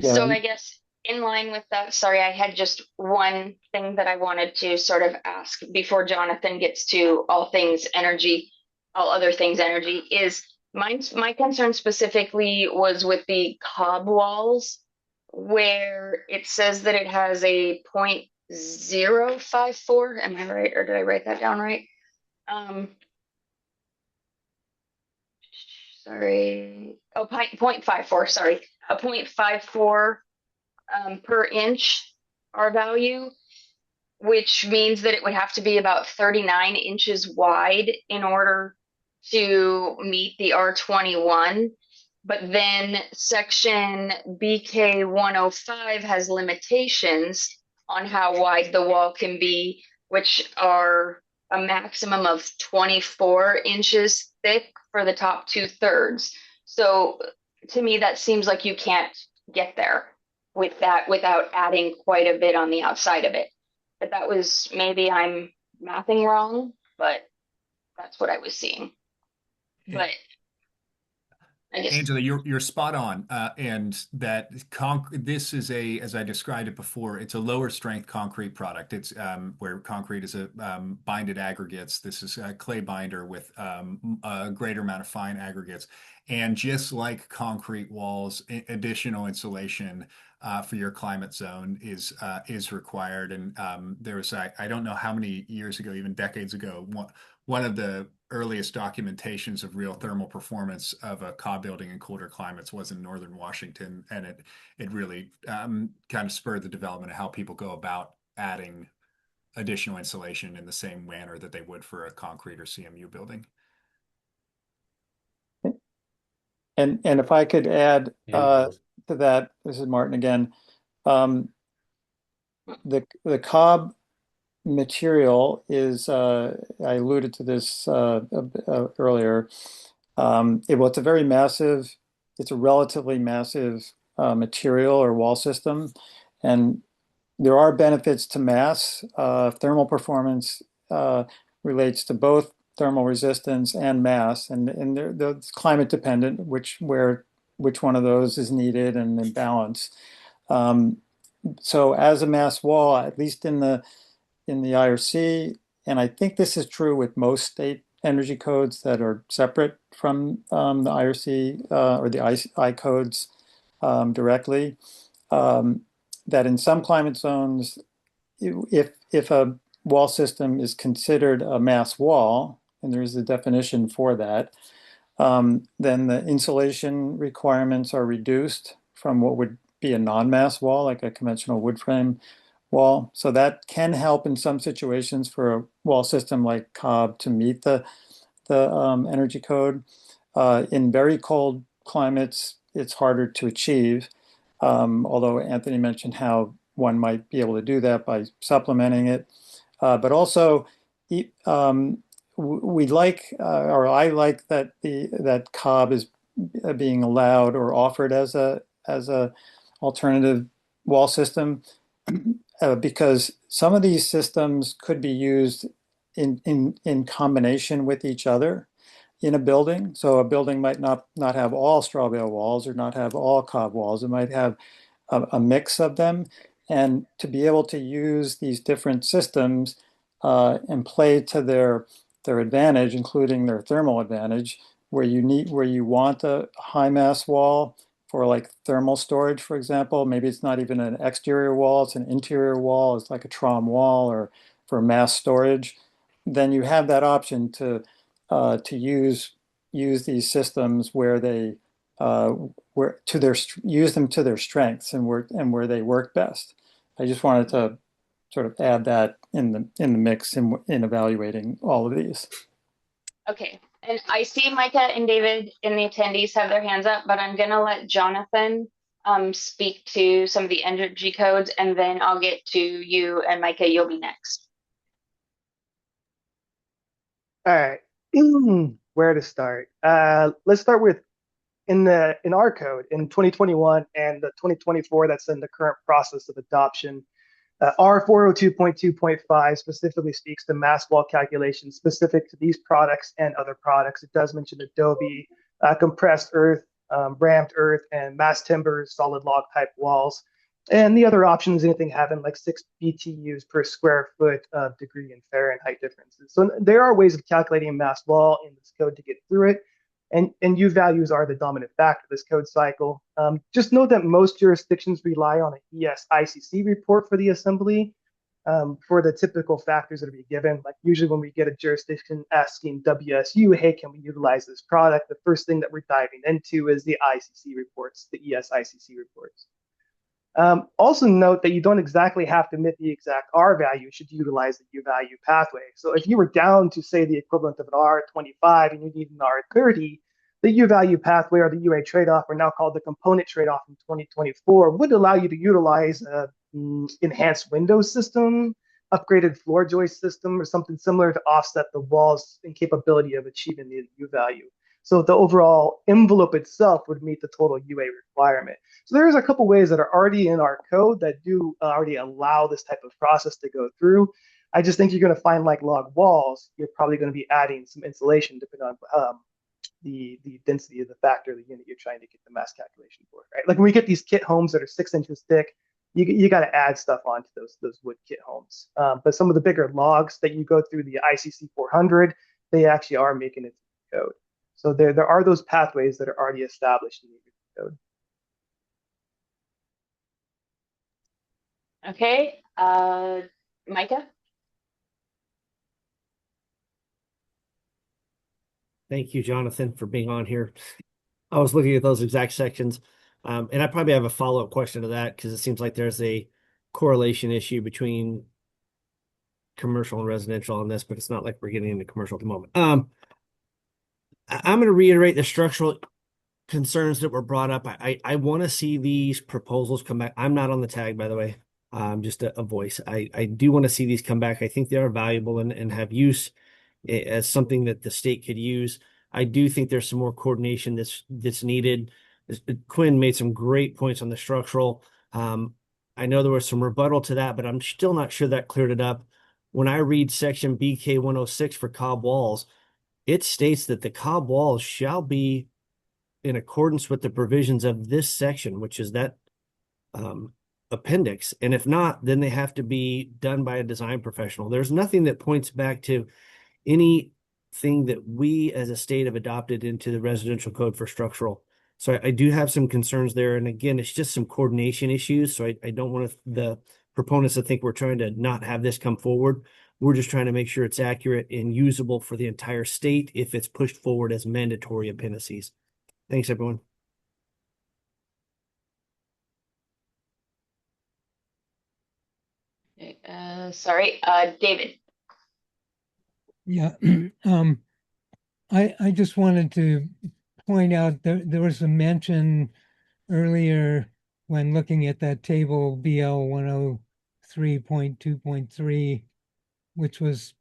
So I guess in line with that, sorry, I had just one thing that I wanted to sort of ask before Jonathan gets to all things energy, all other things energy, is my concern specifically was with the cob walls, where it says that it has a 0.054. Am I right? Or did I write that down right? Sorry. Oh, 0.54, sorry. A 0.54 per inch R value, which means that it would have to be about 39 inches wide in order to meet the R21. But then section BK 105 has limitations on how wide the wall can be, which are a maximum of 24 inches thick for the top 2/3. So to me, that seems like you can't get there with that without adding quite a bit on the outside of it. But that was, maybe I'm mathing wrong, but that's what I was seeing. But I guess Angela, you're spot on, and that this is as I described it before, it's a lower strength concrete product. It's where concrete is a binded aggregates. This is a clay binder with a greater amount of fine aggregates, and just like concrete walls, additional insulation for your climate zone is required. And there was I don't know how many years ago, even decades ago, one of the earliest documentations of real thermal performance of a cob building in colder climates was in northern Washington, and it really kind of spurred the development of how people go about adding additional insulation in the same manner that they would for a concrete or CMU building. And if I could add Yeah. to that, this is Martin again. The cob material is I alluded to this earlier. It's a very massive, it's a relatively massive material or wall system, and there are benefits to mass. Thermal performance relates to both thermal resistance and mass, and they're climate dependent, which one of those is needed and in balance. So as a mass wall, at least in the IRC, and I think this is true with most state energy codes that are separate from the IRC or the I codes directly, that in some climate zones, if a wall system is considered a mass wall, and there's a definition for that, then the insulation requirements are reduced from what would be a non-mass wall, like a conventional wood frame wall. So that can help in some situations for a wall system like cob to meet the energy code. In very cold climates, it's harder to achieve, although Anthony mentioned how one might be able to do that by supplementing it. But also, we like, or I like that cob is being allowed or offered as a alternative wall system, because some of these systems could be used in combination with each other in a building. So a building might not have all straw bale walls or not have all cob walls. It might have a mix of them. And to be able to use these different systems and play to their advantage, including their thermal advantage, where you want a high mass wall for like thermal storage, for example. Maybe it's not even an exterior wall, it's an interior wall, it's like a tram wall, or for mass storage. Then you have that option to use these systems where they use them to their strengths and where they work best. I just wanted to sort of add that in the mix in evaluating all of these. Okay, and I see Micah and David in the attendees have their hands up, but I'm gonna let Jonathan speak to some of the energy codes, and then I'll get to you, and Micah, you'll be next. All right, where to start? Let's start with in our code in 2021 and the 2024 that's in the current process of adoption. R402.2.5 specifically speaks to mass wall calculations specific to these products and other products. It does mention adobe, compressed earth, ramped earth, and mass timber, solid log type walls. And the other option is anything having like 6 BTUs per square foot of degree in Fahrenheit differences. So there are ways of calculating a mass wall in this code to get through it. And U values are the dominant factor of this code cycle. Just note that most jurisdictions rely on an ES-ICC report for the assembly for the typical factors that are being given. Like usually when we get a jurisdiction asking WSU, hey, can we utilize this product? The first thing that we're diving into is the ICC reports, the ES-ICC reports. Also note that you don't exactly have to admit the exact R value should you utilize the U value pathway. So if you were down to say the equivalent of an R25 and you need an R30, the U value pathway or the UA trade-off, or now called the component trade-off in 2024, would allow you to utilize an enhanced windows system, upgraded floor joist system, or something similar to offset the wall's incapability of achieving the U value. So the overall envelope itself would meet the total UA requirement. So there's a couple ways that are already in our code that do already allow this type of process to go through. I just think you're going to find like log walls, you're probably going to be adding some insulation depending on the density of the factor of the unit you're trying to get the mass calculation for, right? Like when we get these kit homes that are 6 inches thick, you got to add stuff onto those wood kit homes. But some of the bigger logs that you go through the ICC 400, they actually are making it to the code. So there are those pathways that are already established in the code. Okay, Micah? Thank you, Jonathan, for being on here. I was looking at those exact sections. And I probably have a follow-up question to that because it seems like there's a correlation issue between commercial and residential on this, but it's not like we're getting into commercial at the moment. I'm going to reiterate the structural concerns that were brought up. I want to see these proposals come back. I'm not on the tag, by the way. Just a voice. I do want to see these come back. I think they are valuable and have use as something that the state could use. I do think there's some more coordination that's needed. Quinn made some great points on the structural. I know there was some rebuttal to that, but I'm still not sure that cleared it up. When I read section BK 106 for cob walls, it states that the cob walls shall be in accordance with the provisions of this section, which is that appendix. And if not, then they have to be done by a design professional. There's nothing that points back to anything that we as a state have adopted into the residential code for structural. So I do have some concerns there. And again, it's just some coordination issues. So I don't want the proponents to think we're trying to not have this come forward. We're just trying to make sure it's accurate and usable for the entire state if it's pushed forward as mandatory appendices. Thanks, everyone. Sorry, David. Yeah, I just wanted to point out there was a mention earlier when looking at that table BL 103.2.3, which was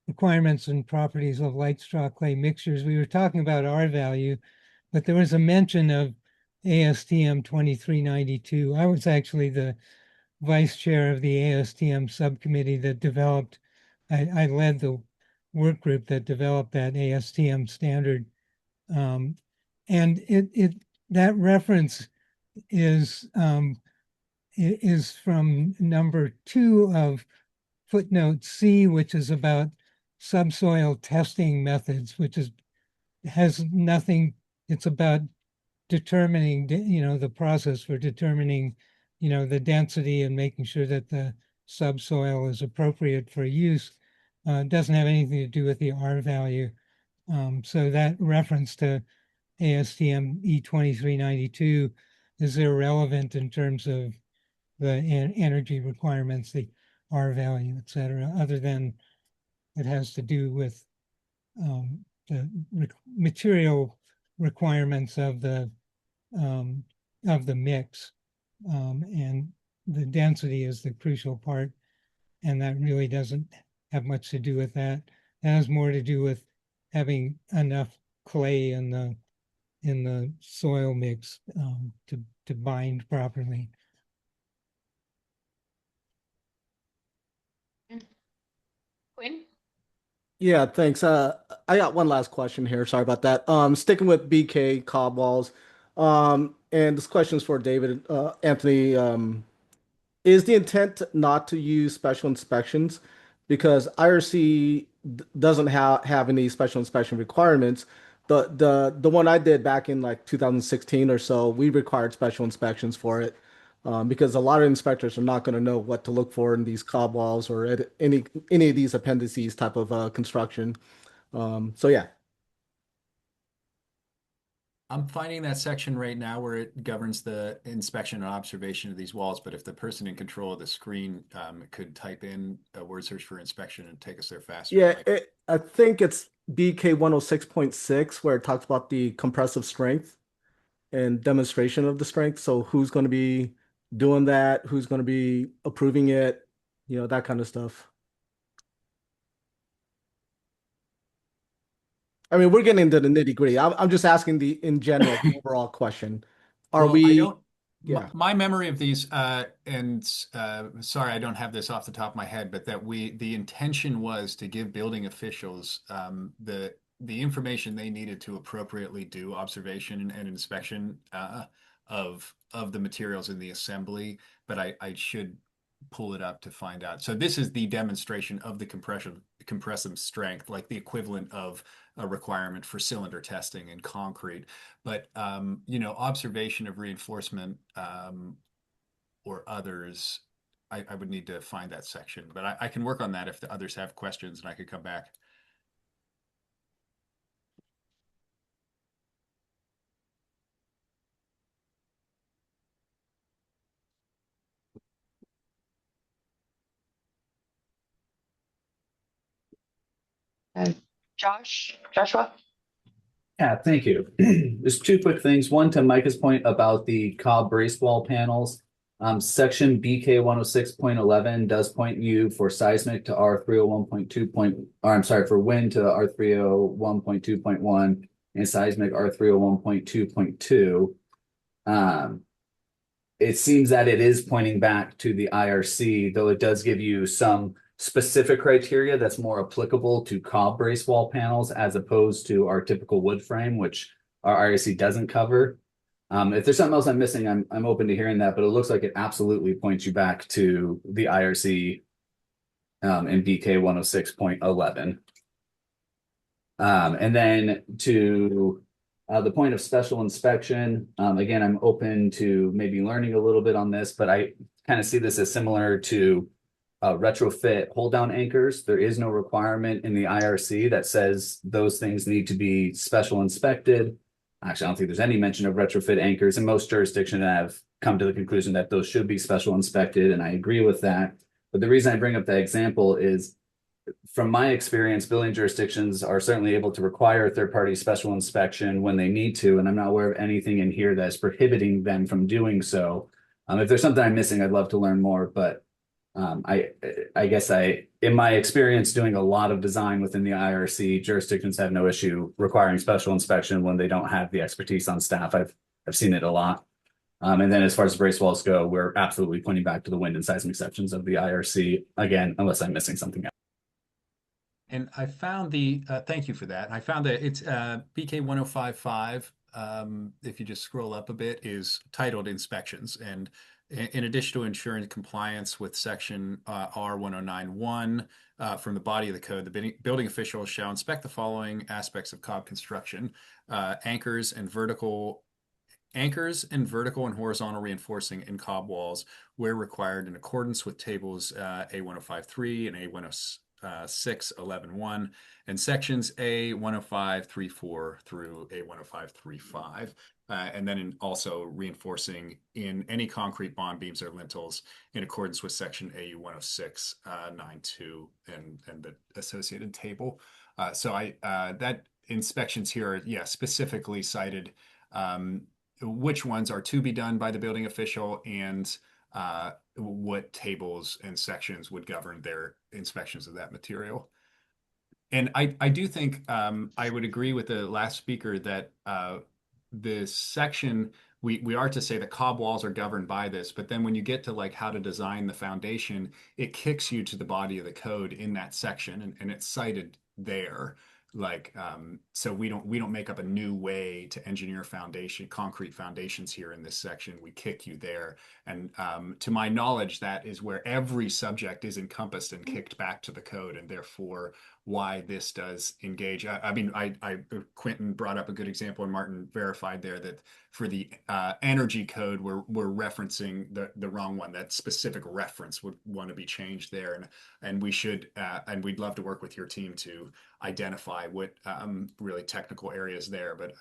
requirements and properties of light straw clay mixtures. We were talking about R value, but there was a mention of ASTM 2392. I was actually the vice chair of the ASTM subcommittee that developed, I led the work group that developed that ASTM standard. And that reference is from number 2 of footnote C, which is about subsoil testing methods, which has nothing, it's about determining, the process for determining, the density and making sure that the subsoil is appropriate for use. It doesn't have anything to do with the R value. So that reference to ASTM E2392 is irrelevant in terms of the energy requirements, the R value, et cetera, other than it has to do with the material requirements of the mix, and the density is the crucial part, and that really doesn't have much to do with that. That has more to do with having enough clay in the soil mix to bind properly. Quinn? Yeah, thanks. I got one last question here. Sorry about that. Sticking with BK cob walls. And this question is for David. Anthony, is the intent not to use special inspections because IRC doesn't have any special inspection requirements? The one I did back in like 2016 or so, we required special inspections for it, because a lot of inspectors are not going to know what to look for in these cob walls or any of these appendices type of construction. So yeah. I'm finding that section right now where it governs the inspection and observation of these walls, but if the person in control of the screen could type in a word search for inspection and take us there faster. Yeah, I think it's BK 106.6 where it talks about the compressive strength and demonstration of the strength. So who's going to be doing that? Who's going to be approving it? That kind of stuff. I mean, we're getting into the nitty-gritty. I'm just asking the in general overall question. Are Well, I we? don't, Yeah. my memory of these, and sorry, I don't have this off the top of my head, but that the intention was to give building officials the information they needed to appropriately do observation and inspection of the materials in the assembly. But I should pull it up to find out. So this is the demonstration of the compressive strength, like the equivalent of a requirement for cylinder testing in concrete. But observation of reinforcement or others, I would need to find that section, but I can work on that if the others have questions and I could come back. Joshua? Yeah, thank you. There's two quick things. One, to Micah's point about the cob brace wall panels. Section BK 106.11 does point you for seismic to R 301.2 or I'm sorry, for wind to R 301.2.1 and seismic R 301.2.2. It seems that it is pointing back to the IRC, though it does give you some specific criteria that's more applicable to cob brace wall panels as opposed to our typical wood frame, which our IRC doesn't cover. If there's something else I'm missing, I'm open to hearing that, but it looks like it absolutely points you back to the IRC in BK 106.11. And then to the point of special inspection, again, I'm open to maybe learning a little bit on this, but I kind of see this as similar to retrofit hold down anchors. There is no requirement in the IRC that says those things need to be special inspected. Actually, I don't think there's any mention of retrofit anchors, and most jurisdictions have come to the conclusion that those should be special inspected, and I agree with that. But the reason I bring up that example is, from my experience, building jurisdictions are certainly able to require third-party special inspection when they need to, and I'm not aware of anything in here that's prohibiting them from doing so. If there's something I'm missing, I'd love to learn more, but I guess in my experience doing a lot of design within the IRC, jurisdictions have no issue requiring special inspection when they don't have the expertise on staff. I've seen it a lot. And then as far as brace walls go, we're absolutely pointing back to the wind and seismic sections of the IRC, again, unless I'm missing something else. And I found thank you for that. I found that it's BK 1055. If you just scroll up a bit, is titled inspections. And in addition to ensuring compliance with section R1091 from the body of the code, the building official shall inspect the following aspects of cob construction: anchors and vertical and horizontal reinforcing in cob walls where required in accordance with tables A1053 and A106.11.1 and sections A105.34 through A105.35. And then also reinforcing in any concrete bond beams or lintels in accordance with section AU 106.92 and the associated table. So that inspections here are, specifically cited which ones are to be done by the building official and what tables and sections would govern their inspections of that material. And I do think I would agree with the last speaker that this section, we are to say that cob walls are governed by this, but then when you get to like how to design the foundation, it kicks you to the body of the code in that section, and it's cited there. Like so we don't make up a new way to engineer concrete foundations here in this section. We kick you there, and to my knowledge, that is where every subject is encompassed and kicked back to the code, and therefore why this does engage. I mean, Quentin brought up a good example, and Martin verified there that for the energy code, we're referencing the wrong one. That specific reference would want to be changed there, and we should and we'd love to work with your team to identify what really technical areas there. But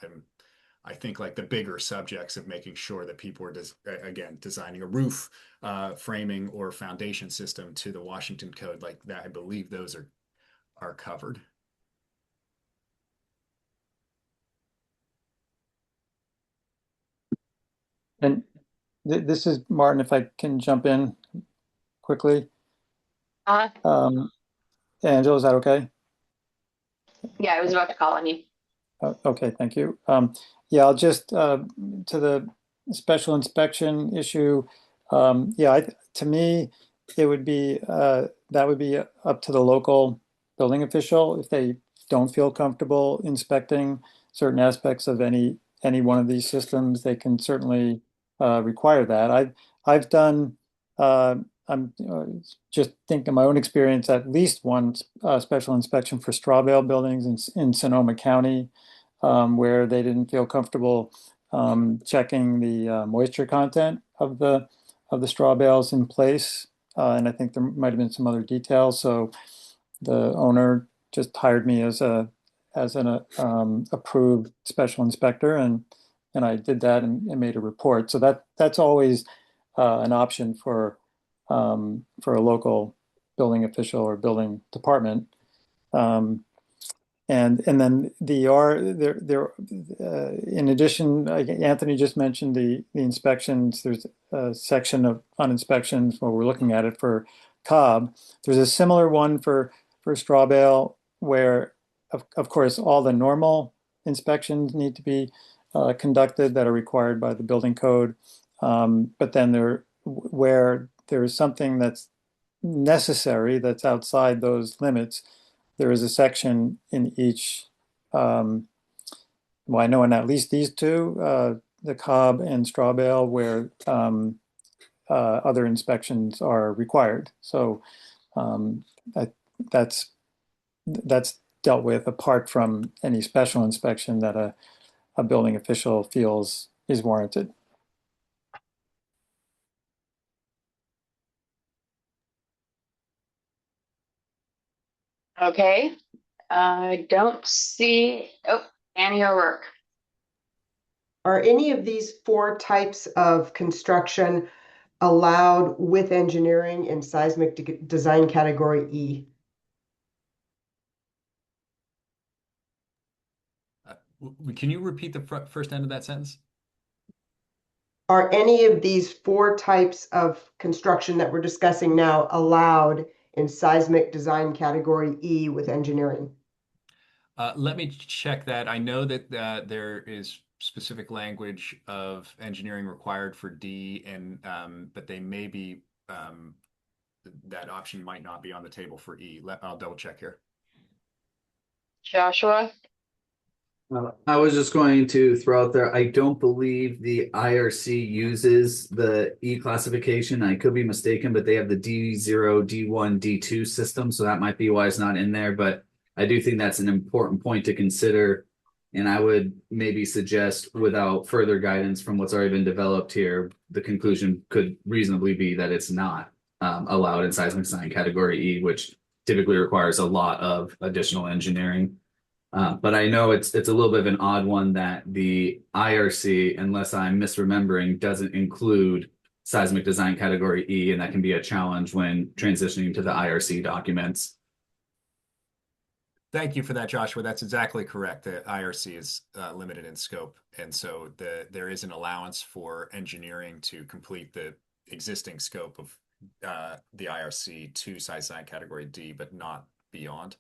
I think like the bigger subjects of making sure that people are again designing a roof framing or foundation system to the Washington Code like that, I believe those are covered. And this is Martin, if I can jump in quickly. Angela, is that okay? Yeah, I was about to call on you. Okay, thank you. Yeah, I'll just to the special inspection issue. To me, it would be that would be up to the local building official. If they don't feel comfortable inspecting certain aspects of any one of these systems, they can certainly require that. I've done. I'm just thinking my own experience, at least one special inspection for straw bale buildings in Sonoma County, where they didn't feel comfortable checking the moisture content of the of the straw bales in place. And I think there might have been some other details. So the owner just hired me as an approved special inspector, and I did that and made a report. So that's always an option for a local building official or building department. And then in addition, Anthony just mentioned the inspections. There's a section on inspections where we're looking at it for cob. There's a similar one for straw bale where, of course, all the normal inspections need to be conducted that are required by the building code. But then where there is something that's necessary that's outside those limits, there is a section in each, well, I know in at least these two, the cob and straw bale, where other inspections are required. So that's dealt with apart from any special inspection that a building official feels is warranted. Okay, I don't see, oh, Annie O'Rourke. Are any of these 4 types of construction allowed with engineering in seismic design category E? Can you repeat the first end of that sentence? Are any of these 4 types of construction that we're discussing now allowed in seismic design category E with engineering? Let me check that. I know that there is specific language of engineering required for D, and but they may be that option might not be on the table for E. I'll double check here. Joshua? I was just going to throw out there, I don't believe the IRC uses the E classification. I could be mistaken, but they have the D0, D1, D2 system, so that might be why it's not in there. But I do think that's an important point to consider. And I would maybe suggest, without further guidance from what's already been developed here, the conclusion could reasonably be that it's not allowed in seismic design category E, which typically requires a lot of additional engineering. But I know it's a little bit of an odd one that the IRC, unless I'm misremembering, doesn't include seismic design category E, and that can be a challenge when transitioning to the IRC documents. Thank you for that, Joshua. That's exactly correct. The IRC is limited in scope, and so there is an allowance for engineering to complete the existing scope of the IRC to size design category D, but not beyond.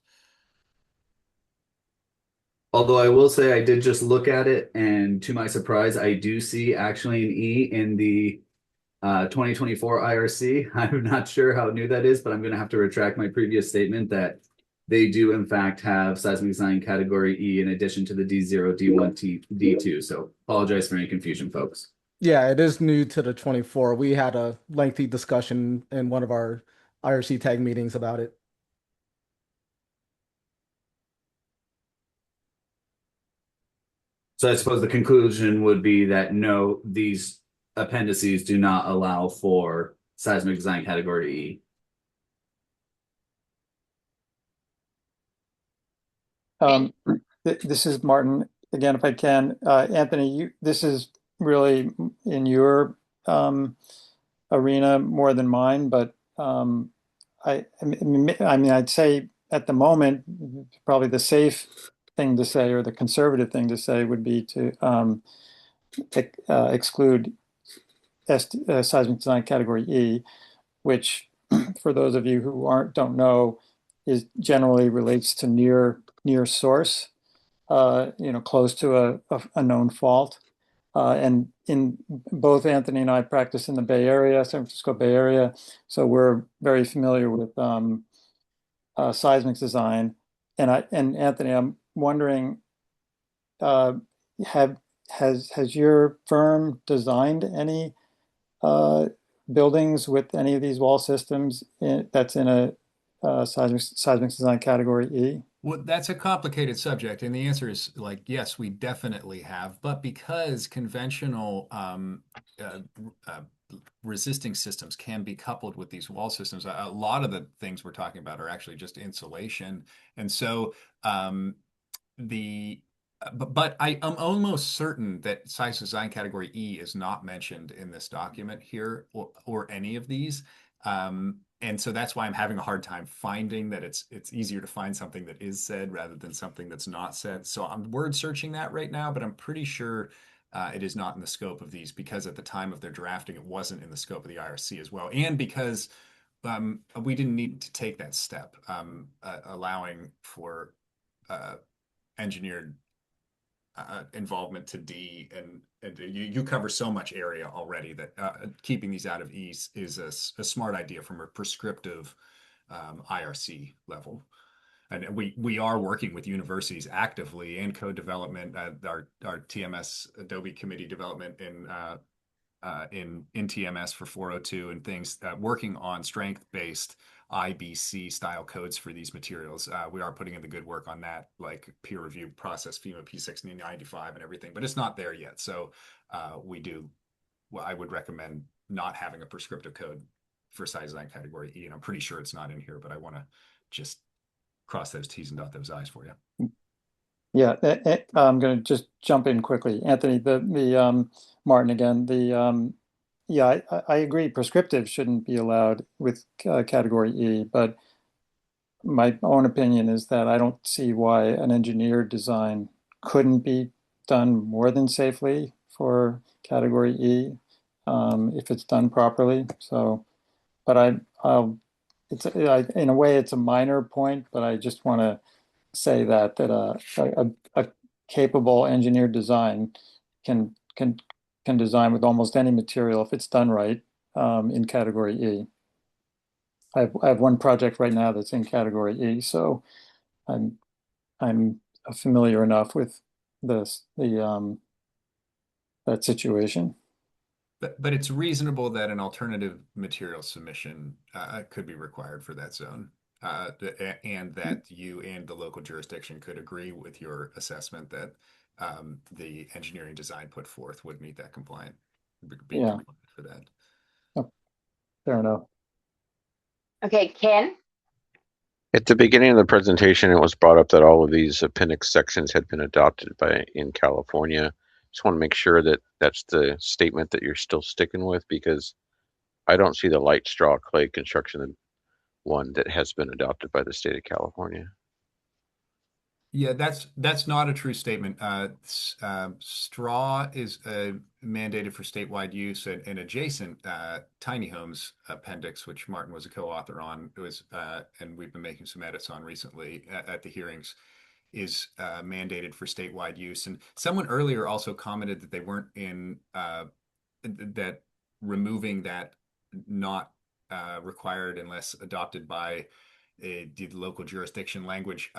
Although I will say I did just look at it, and to my surprise, I do see actually an E in the 2024 IRC. I'm not sure how new that is, but I'm going to have to retract my previous statement that they do in fact have seismic design category E in addition to the D0, D1, D2. So apologize for any confusion, folks. Yeah, it is new to the 24. We had a lengthy discussion in one of our IRC tag meetings about it. So I suppose the conclusion would be that no, these appendices do not allow for seismic design category E. This is Martin again, if I can. Anthony, this is really in your arena more than mine, but I mean, I'd say at the moment, probably the safe thing to say or the conservative thing to say would be to exclude seismic design category E, which for those of you who don't know, is generally relates to near source, close to a known fault. And in both Anthony and I practice in the Bay Area, San Francisco Bay Area, so we're very familiar with seismic design. And Anthony, I'm wondering, has your firm designed any buildings with any of these wall systems that's in a seismic design category E? Well, that's a complicated subject, and the answer is yes, we definitely have. But because conventional resisting systems can be coupled with these wall systems. A lot of the things we're talking about are actually just insulation. And so but I am almost certain that size design category E is not mentioned in this document here or any of these. And so that's why I'm having a hard time finding that it's easier to find something that is said rather than something that's not said. So I'm word searching that right now, but I'm pretty sure it is not in the scope of these because at the time of their drafting, it wasn't in the scope of the IRC as well. And because we didn't need to take that step, allowing for engineered involvement to D, and you cover so much area already that keeping these out of E is a smart idea from a prescriptive IRC level. And we are working with universities actively in code development, our TMS Adobe committee development in TMS for 402 and things, working on strength-based IBC style codes for these materials. We are putting in the good work on that, like peer review process, FEMA P695 and everything, but it's not there yet. So I would recommend not having a prescriptive code for size design category E, and I'm pretty sure it's not in here, but I want to just cross those T's and dot those I's for you. Yeah, I'm going to just jump in quickly. Anthony, the Martin again, yeah, I agree. Prescriptive shouldn't be allowed with category E, but my own opinion is that I don't see why an engineered design couldn't be done more than safely for category E if it's done properly. So, but in a way, it's a minor point, but I just want to say that a capable engineered design can design with almost any material if it's done right in category E. I have one project right now that's in category E, so I'm familiar enough with that situation. But it's reasonable that an alternative material submission could be required for that zone. And that you and the local jurisdiction could agree with your assessment that the engineering design put forth would meet that compliant, be Yeah. compliant for that. Oh, fair enough. Okay, Ken? At the beginning of the presentation, it was brought up that all of these appendix sections had been adopted in California. Just want to make sure that that's the statement that you're still sticking with, because I don't see the light straw clay construction one that has been adopted by the state of California. Yeah, that's not a true statement. Straw is mandated for statewide use, and adjacent tiny homes appendix, which Martin was a co-author on, it was and we've been making some edits on recently at the hearings, is mandated for statewide use. And someone earlier also commented that they weren't in that removing that not required unless adopted by the local jurisdiction language,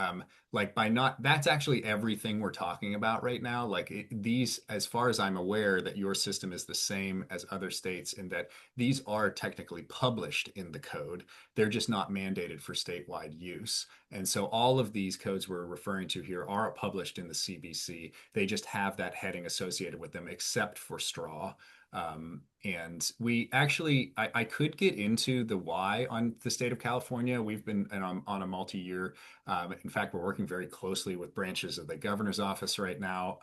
like by not, that's actually everything we're talking about right now. Like these, as far as I'm aware, that your system is the same as other states in that these are technically published in the code. They're just not mandated for statewide use. And so all of these codes we're referring to here are published in the CBC. They just have that heading associated with them, except for straw. And we actually, I could get into the why on the state of California. We've been on a multi-year, in fact, we're working very closely with branches of the governor's office right now,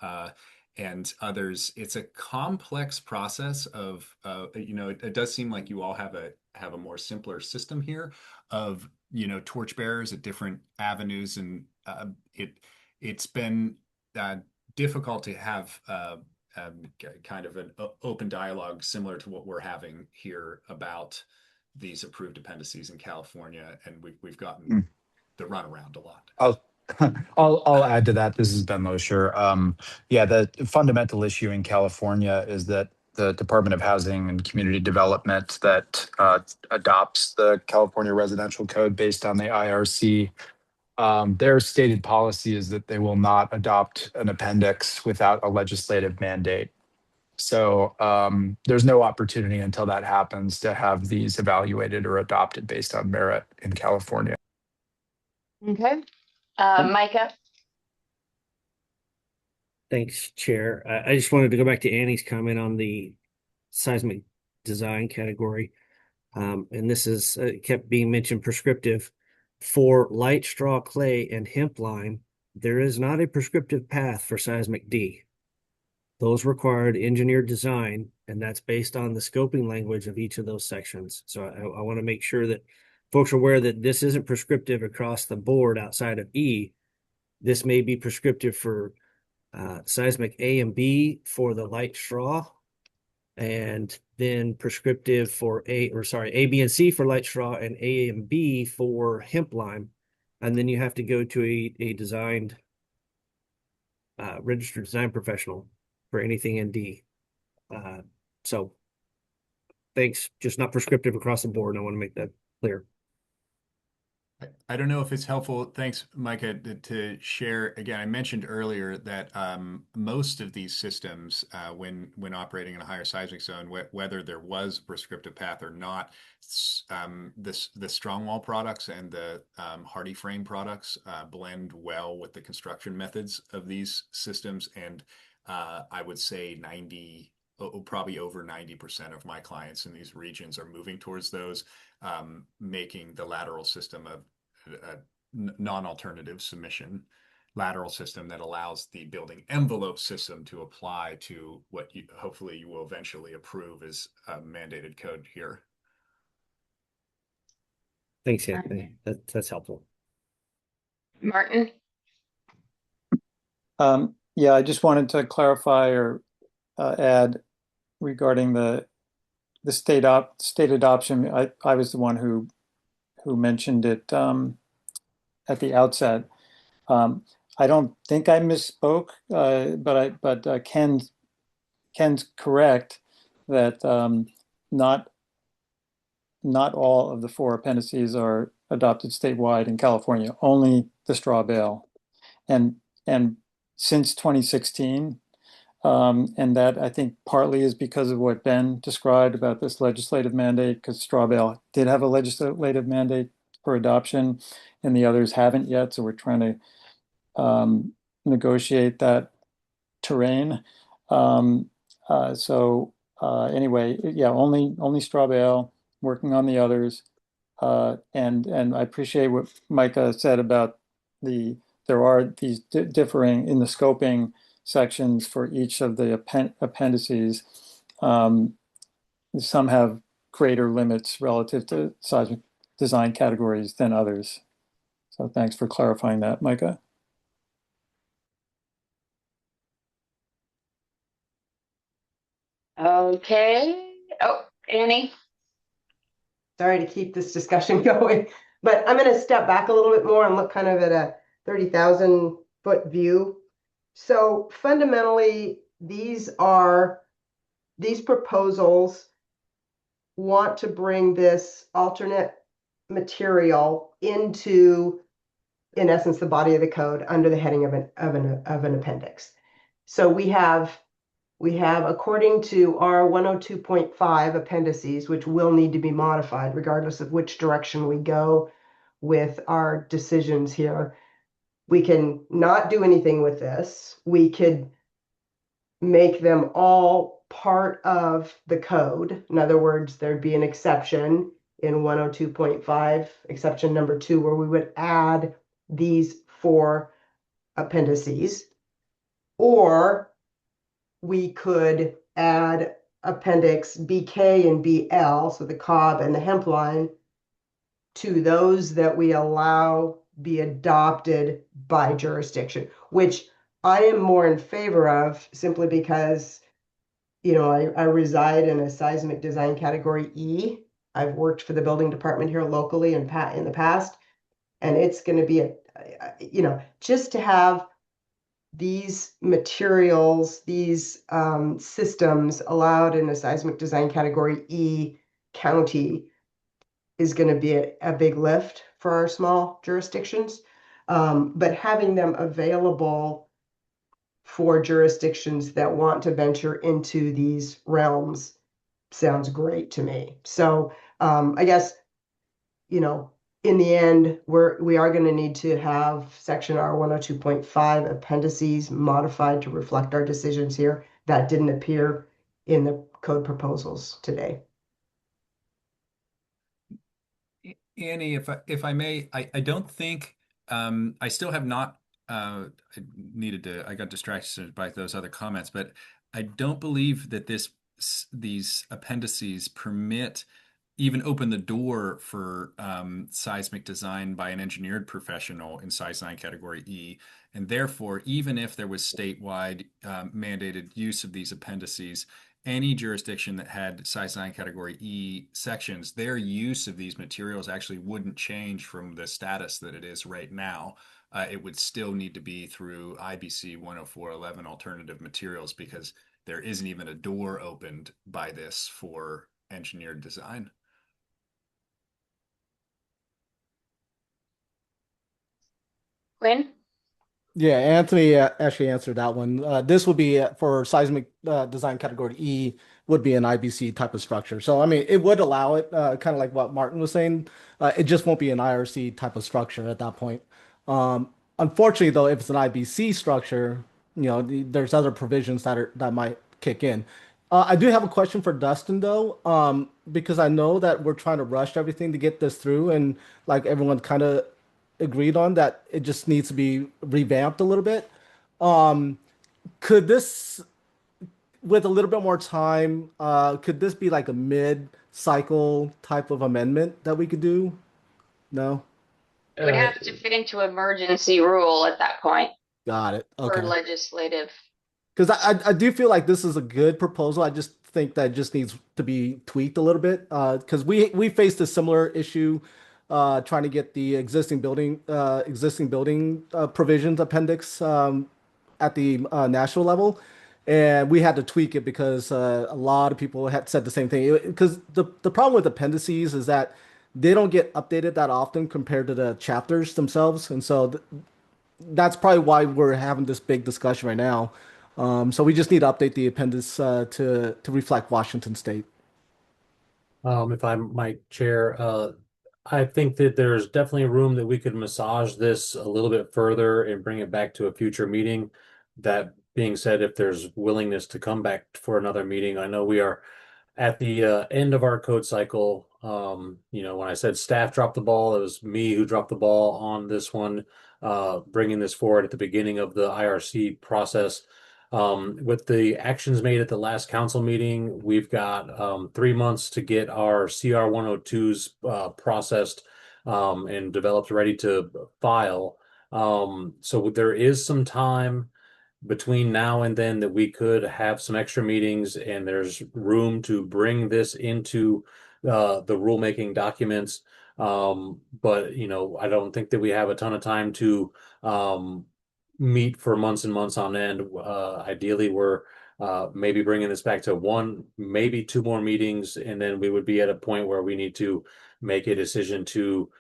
and others. It's a complex process of, it does seem like you all have a more simpler system here of, torchbearers at different avenues. And it's been difficult to have kind of an open dialogue similar to what we're having here about these approved appendices in California, and we've gotten the runaround a lot. I'll add to that. This is Ben Mosher. Yeah, the fundamental issue in California is that the Department of Housing and Community Development that adopts the California Residential Code based on the IRC, their stated policy is that they will not adopt an appendix without a legislative mandate. So there's no opportunity until that happens to have these evaluated or adopted based on merit in California. Okay. Micah? Thanks, Chair. I just wanted to go back to Annie's comment on the seismic design category. And this is kept being mentioned prescriptive for light straw clay and hemp lime. There is not a prescriptive path for seismic D. Those required engineered design, and that's based on the scoping language of each of those sections. So I want to make sure that folks are aware that this isn't prescriptive across the board outside of E. This may be prescriptive for seismic A and B for the light straw, and then prescriptive for A, B, and C for light straw, and A and B for hemp lime. And then you have to go to a designed, registered design professional for anything in D. So thanks, just not prescriptive across the board. I want to make that clear. I don't know if it's helpful. Thanks, Micah, to share. Again, I mentioned earlier that most of these systems, when operating in a higher seismic zone, whether there was a prescriptive path or not, the strongwall products and the hardy frame products blend well with the construction methods of these systems. And I would say probably over 90% of my clients in these regions are moving towards those, making the lateral system a non-alternative submission lateral system that allows the building envelope system to apply to what hopefully you will eventually approve as a mandated code here. Thanks, Anthony. That's helpful. Martin? Yeah, I just wanted to clarify or add regarding the state adoption. I was the one who mentioned it at the outset. I don't think I misspoke, but Ken's correct that not all of the 4 appendices are adopted statewide in California, only the straw bale. And since 2016, and that I think partly is because of what Ben described about this legislative mandate, because straw bale did have a legislative mandate for adoption and the others haven't yet. So we're trying to negotiate that terrain. Anyway, yeah, only straw bale, working on the others. And I appreciate what Micah said about there are these differing in the scoping sections for each of the appendices. Some have greater limits relative to seismic design categories than others. So thanks for clarifying that, Micah. Okay. Oh, Annie? Sorry to keep this discussion going, but I'm going to step back a little bit more and look kind of at a 30,000 foot view. So fundamentally, these proposals want to bring this alternate material into, in essence, the body of the code under the heading of an appendix. So we have, according to our 102.5 appendices, which will need to be modified regardless of which direction we go with our decisions here. We can not do anything with this. We could make them all part of the code. In other words, there'd be an exception in 102.5, exception number 2, where we would add these 4 appendices. Or we could add appendix BK and BL, so the cob and the hemp line, to those that we allow be adopted by jurisdiction, which I am more in favor of simply because, you know, I reside in a seismic design category E. I've worked for the building department here locally and in the past, and it's going to be just to have these materials, these systems allowed in a seismic design category E county is going to be a big lift for our small jurisdictions. But having them available for jurisdictions that want to venture into these realms sounds great to me. So I guess, in the end, we are going to need to have section R 102.5 appendices modified to reflect our decisions here. That didn't appear in the code proposals today. Annie, if I may, I don't think I still have not I got distracted by those other comments, but I don't believe that these appendices permit even open the door for seismic design by an engineered professional in size 9 category E. And therefore, even if there was statewide mandated use of these appendices, any jurisdiction that had size 9 category E sections, their use of these materials actually wouldn't change from the status that it is right now. It would still need to be through IBC 10411 alternative materials because there isn't even a door opened by this for engineered design. Quinn? Yeah, Anthony actually answered that one. This would be for seismic design category E, would be an IBC type of structure. So, I mean, it would allow it, kind of like what Martin was saying. It just won't be an IRC type of structure at that point. Unfortunately, though, if it's an IBC structure, there's other provisions that might kick in. I do have a question for Dustin, though, because I know that we're trying to rush everything to get this through, and like everyone kind of agreed on that it just needs to be revamped a little bit. Could this, with a little bit more time, could this be like a mid-cycle type of amendment that we could do? No? It would have to fit into emergency rule at that point Got it. for Okay. legislative. Because I do feel like this is a good proposal. I just think that it just needs to be tweaked a little bit. Because we faced a similar issue trying to get the existing building provisions appendix at the national level, and we had to tweak it because a lot of people had said the same thing. Because the problem with appendices is that they don't get updated that often compared to the chapters themselves, and so that's probably why we're having this big discussion right now. So we just need to update the appendix to reflect Washington State. If I might, Chair, I think that there's definitely room that we could massage this a little bit further and bring it back to a future meeting. That being said, if there's willingness to come back for another meeting, I know we are at the end of our code cycle. When I said staff dropped the ball, it was me who dropped the ball on this one, bringing this forward at the beginning of the IRC process. With the actions made at the last council meeting, we've got 3 months to get our CR 102s processed and developed, ready to file. So there is some time between now and then that we could have some extra meetings, and there's room to bring this into the rulemaking documents. But I don't think that we have a ton of time to meet for months and months on end. Ideally, we're maybe bringing this back to one, maybe two more meetings, and then we would be at a point where we need to make a decision to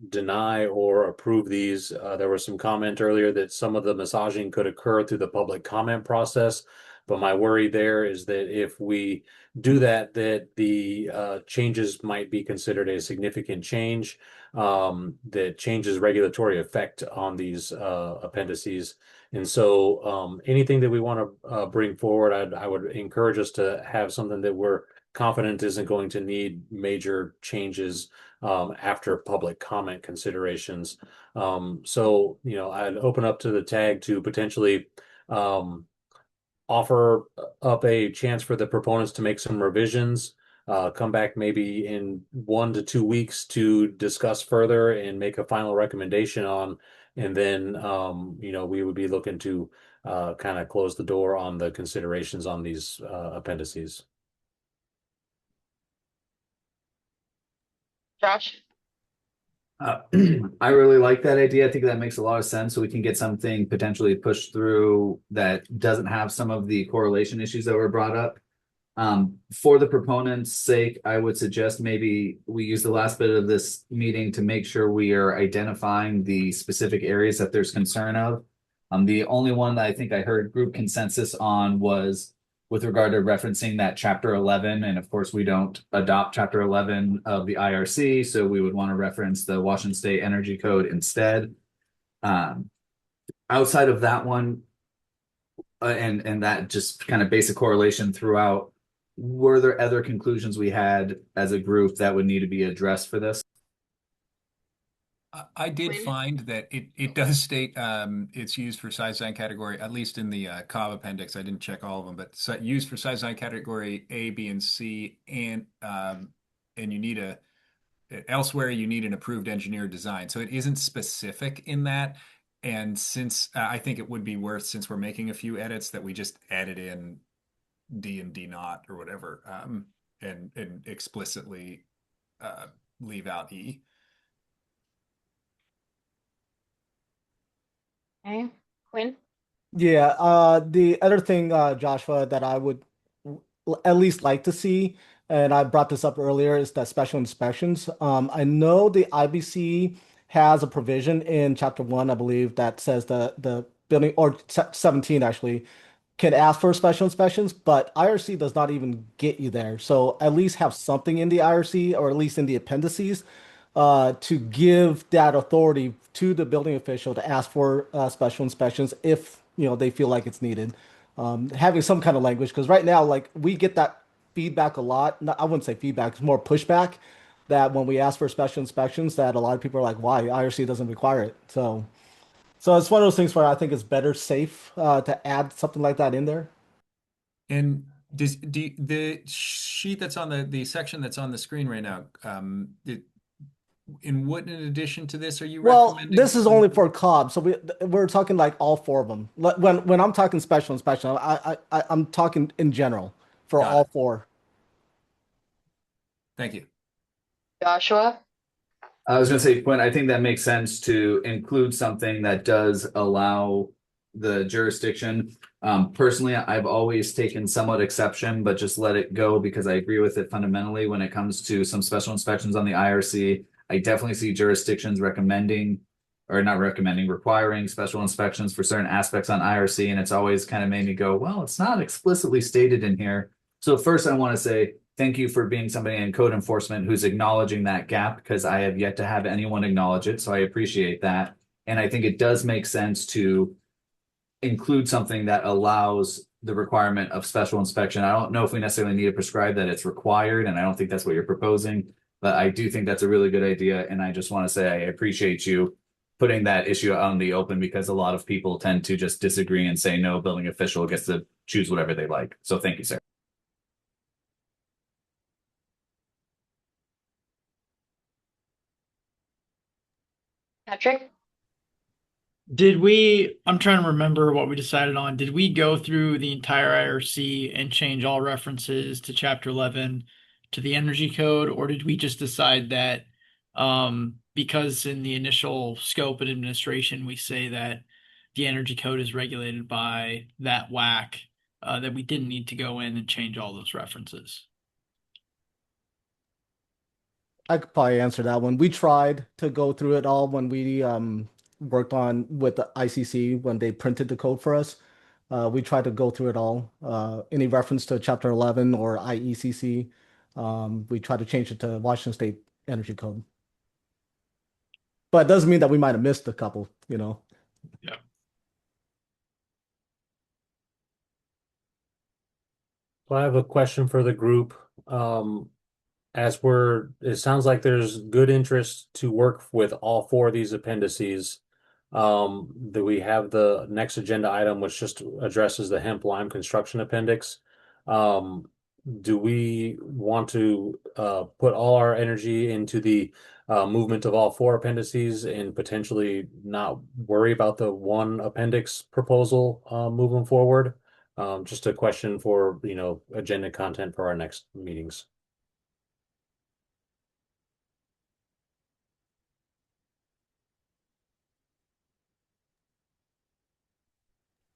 deny or approve these. There was some comment earlier that some of the massaging could occur through the public comment process. But my worry there is that if we do that, that the changes might be considered a significant change that changes regulatory effect on these appendices. And so anything that we want to bring forward, I would encourage us to have something that we're confident isn't going to need major changes after public comment considerations. I'd open up to the tag to potentially offer up a chance for the proponents to make some revisions, come back maybe in 1 to 2 weeks to discuss further and make a final recommendation on, and then we would be looking to kind of close the door on the considerations on these appendices. Josh? I really like that idea. I think that makes a lot of sense. So we can get something potentially pushed through that doesn't have some of the correlation issues that were brought up. For the proponents' sake, I would suggest maybe we use the last bit of this meeting to make sure we are identifying the specific areas that there's concern of. The only one that I think I heard group consensus on was with regard to referencing that chapter 11. And of course, we don't adopt chapter 11 of the IRC. So we would want to reference the Washington State Energy Code instead. Outside of that one, and that just kind of basic correlation throughout, were there other conclusions we had as a group that would need to be addressed for this? I did Quinn? find that it does state it's used for size design category, at least in the COB appendix. I didn't check all of them, but used for size design category A, B, and C, and you need elsewhere you need an approved engineer design. So it isn't specific in that. And since I think it would be worth, since we're making a few edits, that we just added in D and D not or whatever, and explicitly uh, leave out E. Okay, Quinn? Yeah, the other thing, Joshua, that I would at least like to see, and I brought this up earlier, is that special inspections. I know the IBC has a provision in Chapter 1, I believe, that says the building, or 17 actually, can ask for special inspections, but IRC does not even get you there. So at least have something in the IRC, or at least in the appendices, to give that authority to the building official to ask for special inspections if they feel like it's needed. Having some kind of language, because right now, like, we get that feedback a lot. I wouldn't say feedback; it's more pushback. That when we ask for special inspections, that a lot of people are like, "Why IRC doesn't require it?" So it's one of those things where I think it's better safe to add something like that in there. And the sheet that's on the section that's on the screen right now, in what, in addition to this, are you Well, recommending this is some? only for Cobb, so we're talking like all four of them. When I'm talking special inspection, I'm talking in general for Got all it. four. Thank you. Joshua? I was going to say, Quinn, I think that makes sense to include something that does allow the jurisdiction. Personally, I've always taken somewhat exception, but just let it go because I agree with it fundamentally when it comes to some special inspections on the IRC. I definitely see jurisdictions recommending, or not recommending, requiring special inspections for certain aspects on IRC. And it's always kind of made me go, well, it's not explicitly stated in here. So first, I want to say, thank you for being somebody in code enforcement who's acknowledging that gap, because I have yet to have anyone acknowledge it. So I appreciate that. And I think it does make sense to include something that allows the requirement of special inspection. I don't know if we necessarily need to prescribe that it's required, and I don't think that's what you're proposing, but I do think that's a really good idea. And I just want to say I appreciate you putting that issue out in the open, because a lot of people tend to just disagree and say no, building official gets to choose whatever they like. So thank you, sir. Patrick? I'm trying to remember what we decided on. Did we go through the entire IRC and change all references to Chapter 11 to the Energy Code, or did we just decide that because in the initial scope and administration we say that the Energy Code is regulated by that WAC, that we didn't need to go in and change all those references? I could probably answer that one. We tried to go through it all when we worked on with the ICC when they printed the code for us. We tried to go through it all. Any reference to Chapter 11 or IECC, we tried to change it to Washington State Energy Code. But it doesn't mean that we might have missed a couple. Yeah. So I have a question for the group. It sounds like there's good interest to work with all four of these appendices. Do we have the next agenda item, which just addresses the hemp lime construction appendix? Do we want to put all our energy into the movement of all four appendices and potentially not worry about the one appendix proposal moving forward? Just a question for, agenda content for our next meetings.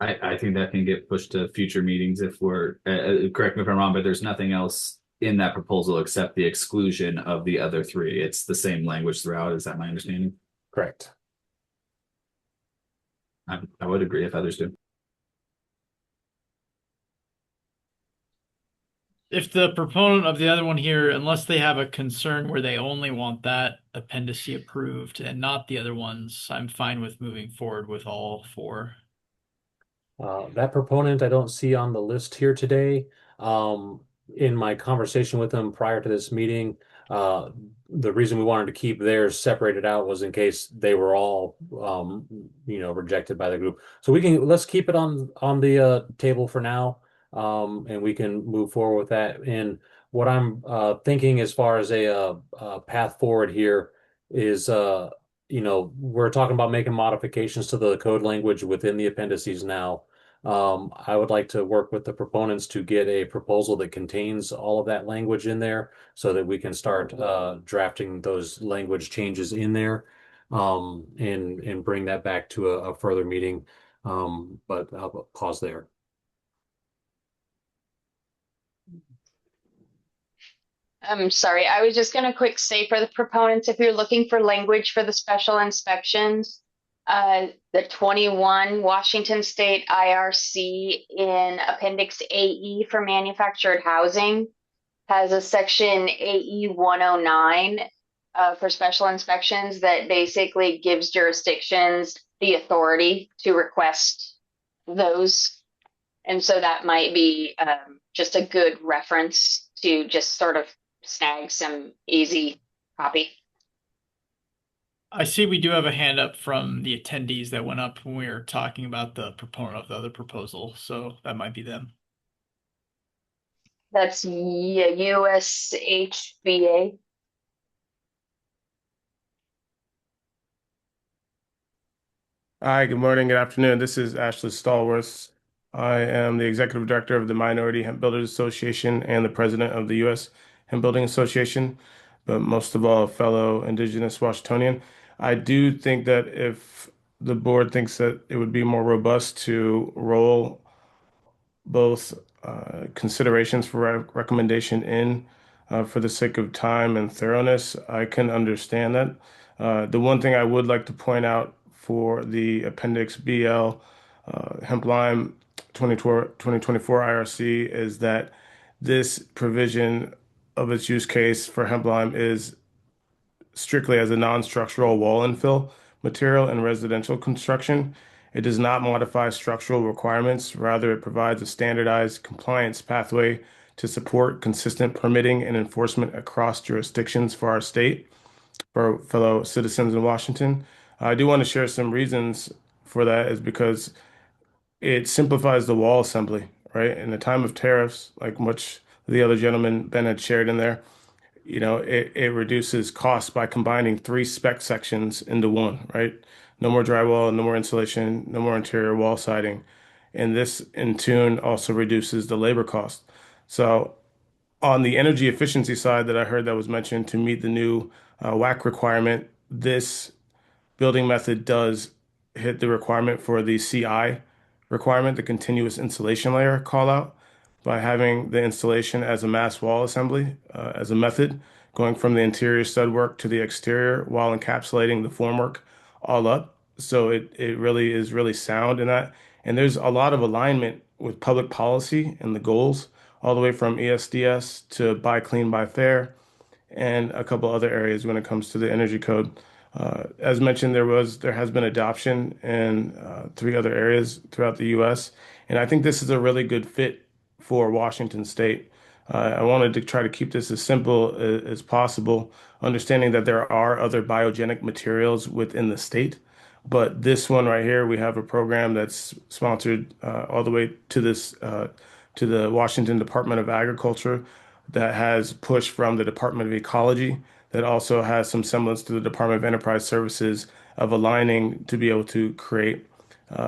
I think that can get pushed to future meetings if we're, correct me if I'm wrong, but there's nothing else in that proposal except the exclusion of the other three. It's the same language throughout. Is that my understanding? Correct. I would agree if others do. If the proponent of the other one here, unless they have a concern where they only want that appendice approved and not the other ones, I'm fine with moving forward with all four. That proponent I don't see on the list here today. In my conversation with them prior to this meeting, uh, the reason we wanted to keep theirs separated out was in case they were all rejected by the group. So let's keep it on the table for now, and we can move forward with that. And what I'm thinking as far as a path forward here is we're talking about making modifications to the code language within the appendices now. I would like to work with the proponents to get a proposal that contains all of that language in there so that we can start drafting those language changes in there, and bring that back to a further meeting. But I'll pause there. I'm sorry, I was just gonna quick say for the proponents, if you're looking for language for the special inspections, the 21 Washington State IRC in Appendix AE for manufactured housing has a section AE 109 for special inspections that basically gives jurisdictions the authority to request those. And so that might be just a good reference to just sort of snag some easy copy. I see we do have a hand up from the attendees that went up when we were talking about the proponent of the other proposal, so that might be them. That's USHBA. Hi, good morning, good afternoon. This is Ashley Stallworth. I am the Executive Director of the Minority Hemp Builders Association and the President of the U.S. Hemp Building Association, but most of all, a fellow Indigenous Washingtonian. I do think that if the board thinks that it would be more robust to roll both considerations for recommendation in for the sake of time and thoroughness, I can understand that. The one thing I would like to point out for the Appendix BL Hemp Lime 2024 IRC is that this provision of its use case for hemp lime is strictly as a non-structural wall infill material in residential construction. It does not modify structural requirements. Rather, it provides a standardized compliance pathway to support consistent permitting and enforcement across jurisdictions for our state, for our fellow citizens in Washington. I do want to share some reasons for that is because it simplifies the wall assembly, right? In the time of tariffs, like much the other gentleman Ben had shared in there, it reduces costs by combining three spec sections into one, right? No more drywall, no more insulation, no more interior wall siding. And this in tune also reduces the labor cost. So on the energy efficiency side that I heard that was mentioned to meet the new WAC requirement, this building method does hit the requirement for the CI requirement, the continuous insulation layer call out, by having the installation as a mass wall assembly as a method, going from the interior stud work to the exterior while encapsulating the formwork all up. So it really is really sound in that. And there's a lot of alignment with public policy and the goals, all the way from ESDS to buy clean, buy fair, and a couple other areas when it comes to the energy code. As mentioned, there has been adoption in three other areas throughout the U.S., and I think this is a really good fit for Washington State. I wanted to try to keep this as simple as possible, understanding that there are other biogenic materials within the state, but this one right here, we have a program that's sponsored all the way to this to the Washington Department of Agriculture that has push from the Department of Ecology that also has some semblance to the Department of Enterprise Services of aligning to be able to create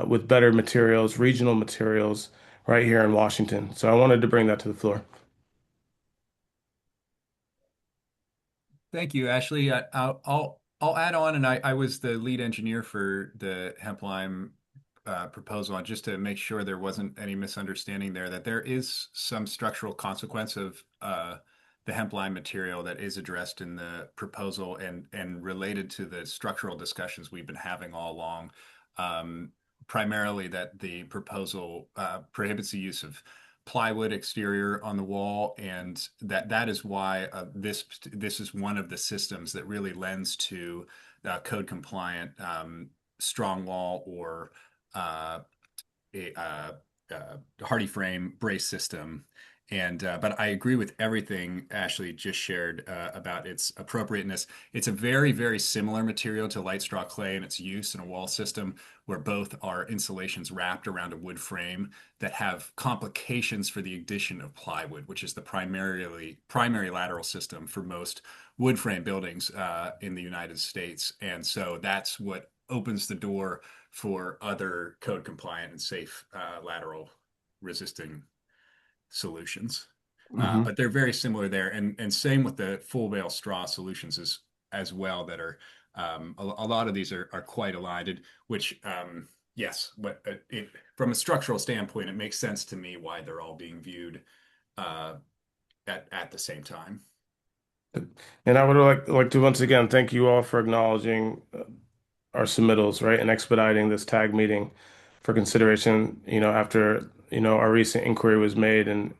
with better materials, regional materials right here in Washington. So I wanted to bring that to the floor. Thank you, Ashley. I'll add on, and I was the lead engineer for the hemp lime proposal, and just to make sure there wasn't any misunderstanding there, that there is some structural consequence of the hemp lime material that is addressed in the proposal and related to the structural discussions we've been having all along. Primarily that the proposal prohibits the use of plywood exterior on the wall, and that is why this is one of the systems that really lends to code compliant strong wall or a hardy frame brace system. But I agree with everything Ashley just shared about its appropriateness. It's a very, very similar material to light straw clay in its use in a wall system, where both are insulations wrapped around a wood frame that have complications for the addition of plywood, which is the primary lateral system for most wood frame buildings in the United States. And so that's what opens the door for other code compliant and safe lateral resisting solutions. But they're very similar there, and same with the full bale straw solutions as well, that are a lot of these are quite aligned, which yes, but from a structural standpoint, it makes sense to me why they're all being viewed at the same time. And I would like to once again thank you all for acknowledging our submittals, right, and expediting this tag meeting for consideration, after, our recent inquiry was made and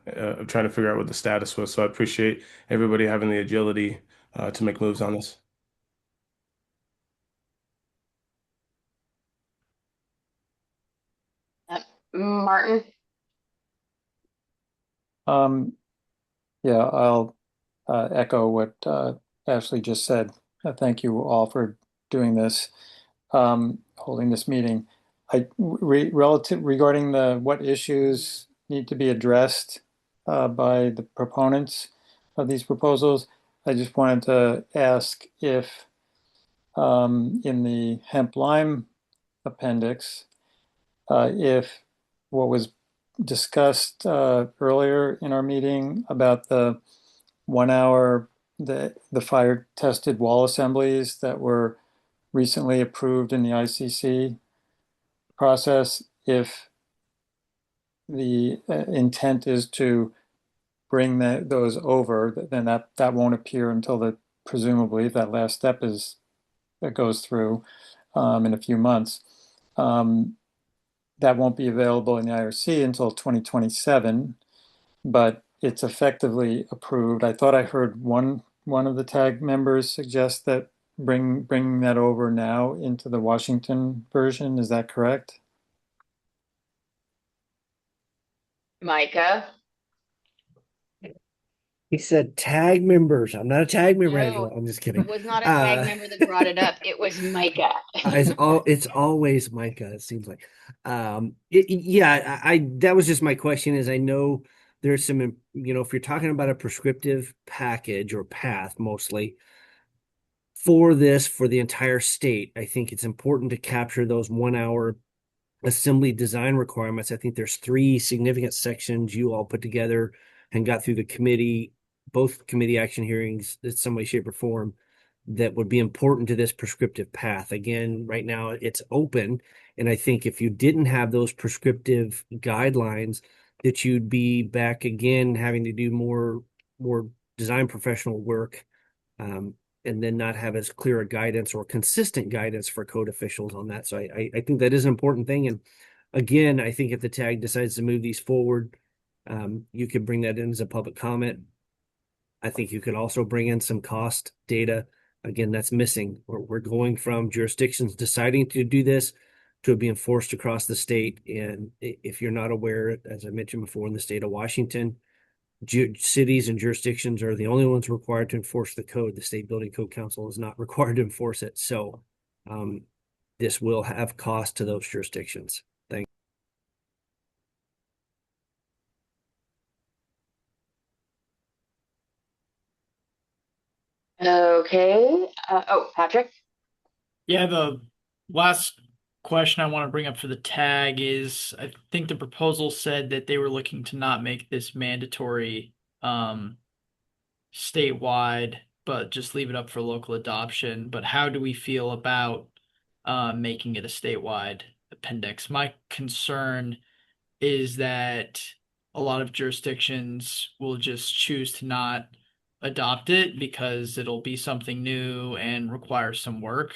trying to figure out what the status was. So I appreciate everybody having the agility to make moves on this. Martin? Yeah, I'll echo what Ashley just said. Thank you all for doing this, holding this meeting. Regarding what issues need to be addressed by the proponents of these proposals, I just wanted to ask if in the hemp lime appendix, if what was discussed earlier in our meeting about the 1 hour, the fire tested wall assemblies that were recently approved in the ICC process, if the intent is to bring those over, then that won't appear until presumably that last step that goes through in a few months. That won't be available in the IRC until 2027, but it's effectively approved. I thought I heard one of the tag members suggest that bringing that over now into the Washington version. Is that correct? Micah? He said tag members. I'm not a tag member, No, Angela. I'm just kidding. it was not a tag member that brought it up. It was Micah. It's always Micah, it seems like. Yeah, I that was just my question, is I know there's some, if you're talking about a prescriptive package or path mostly for the entire state, I think it's important to capture those 1 hour assembly design requirements. I think there's 3 significant sections you all put together and got through the committee, both committee action hearings in some way, shape, or form, that would be important to this prescriptive path. Again, right now it's open. And I think if you didn't have those prescriptive guidelines, that you'd be back again having to do more design professional work, and then not have as clear a guidance or consistent guidance for code officials on that. So I think that is an important thing. And again, I think if the tag decides to move these forward, you could bring that in as a public comment. I think you could also bring in some cost data. Again, that's missing. We're going from jurisdictions deciding to do this to it being forced across the state. And if you're not aware, as I mentioned before, in the state of Washington, cities and jurisdictions are the only ones required to enforce the code. The State Building Code Council is not required to enforce it. So this will have cost to those jurisdictions. Thank you. Okay. Patrick? Yeah, the last question I want to bring up for the tag is, I think the proposal said that they were looking to not make this mandatory statewide, but just leave it up for local adoption. But how do we feel about making it a statewide appendix? My concern is that a lot of jurisdictions will just choose to not adopt it because it'll be something new and require some work.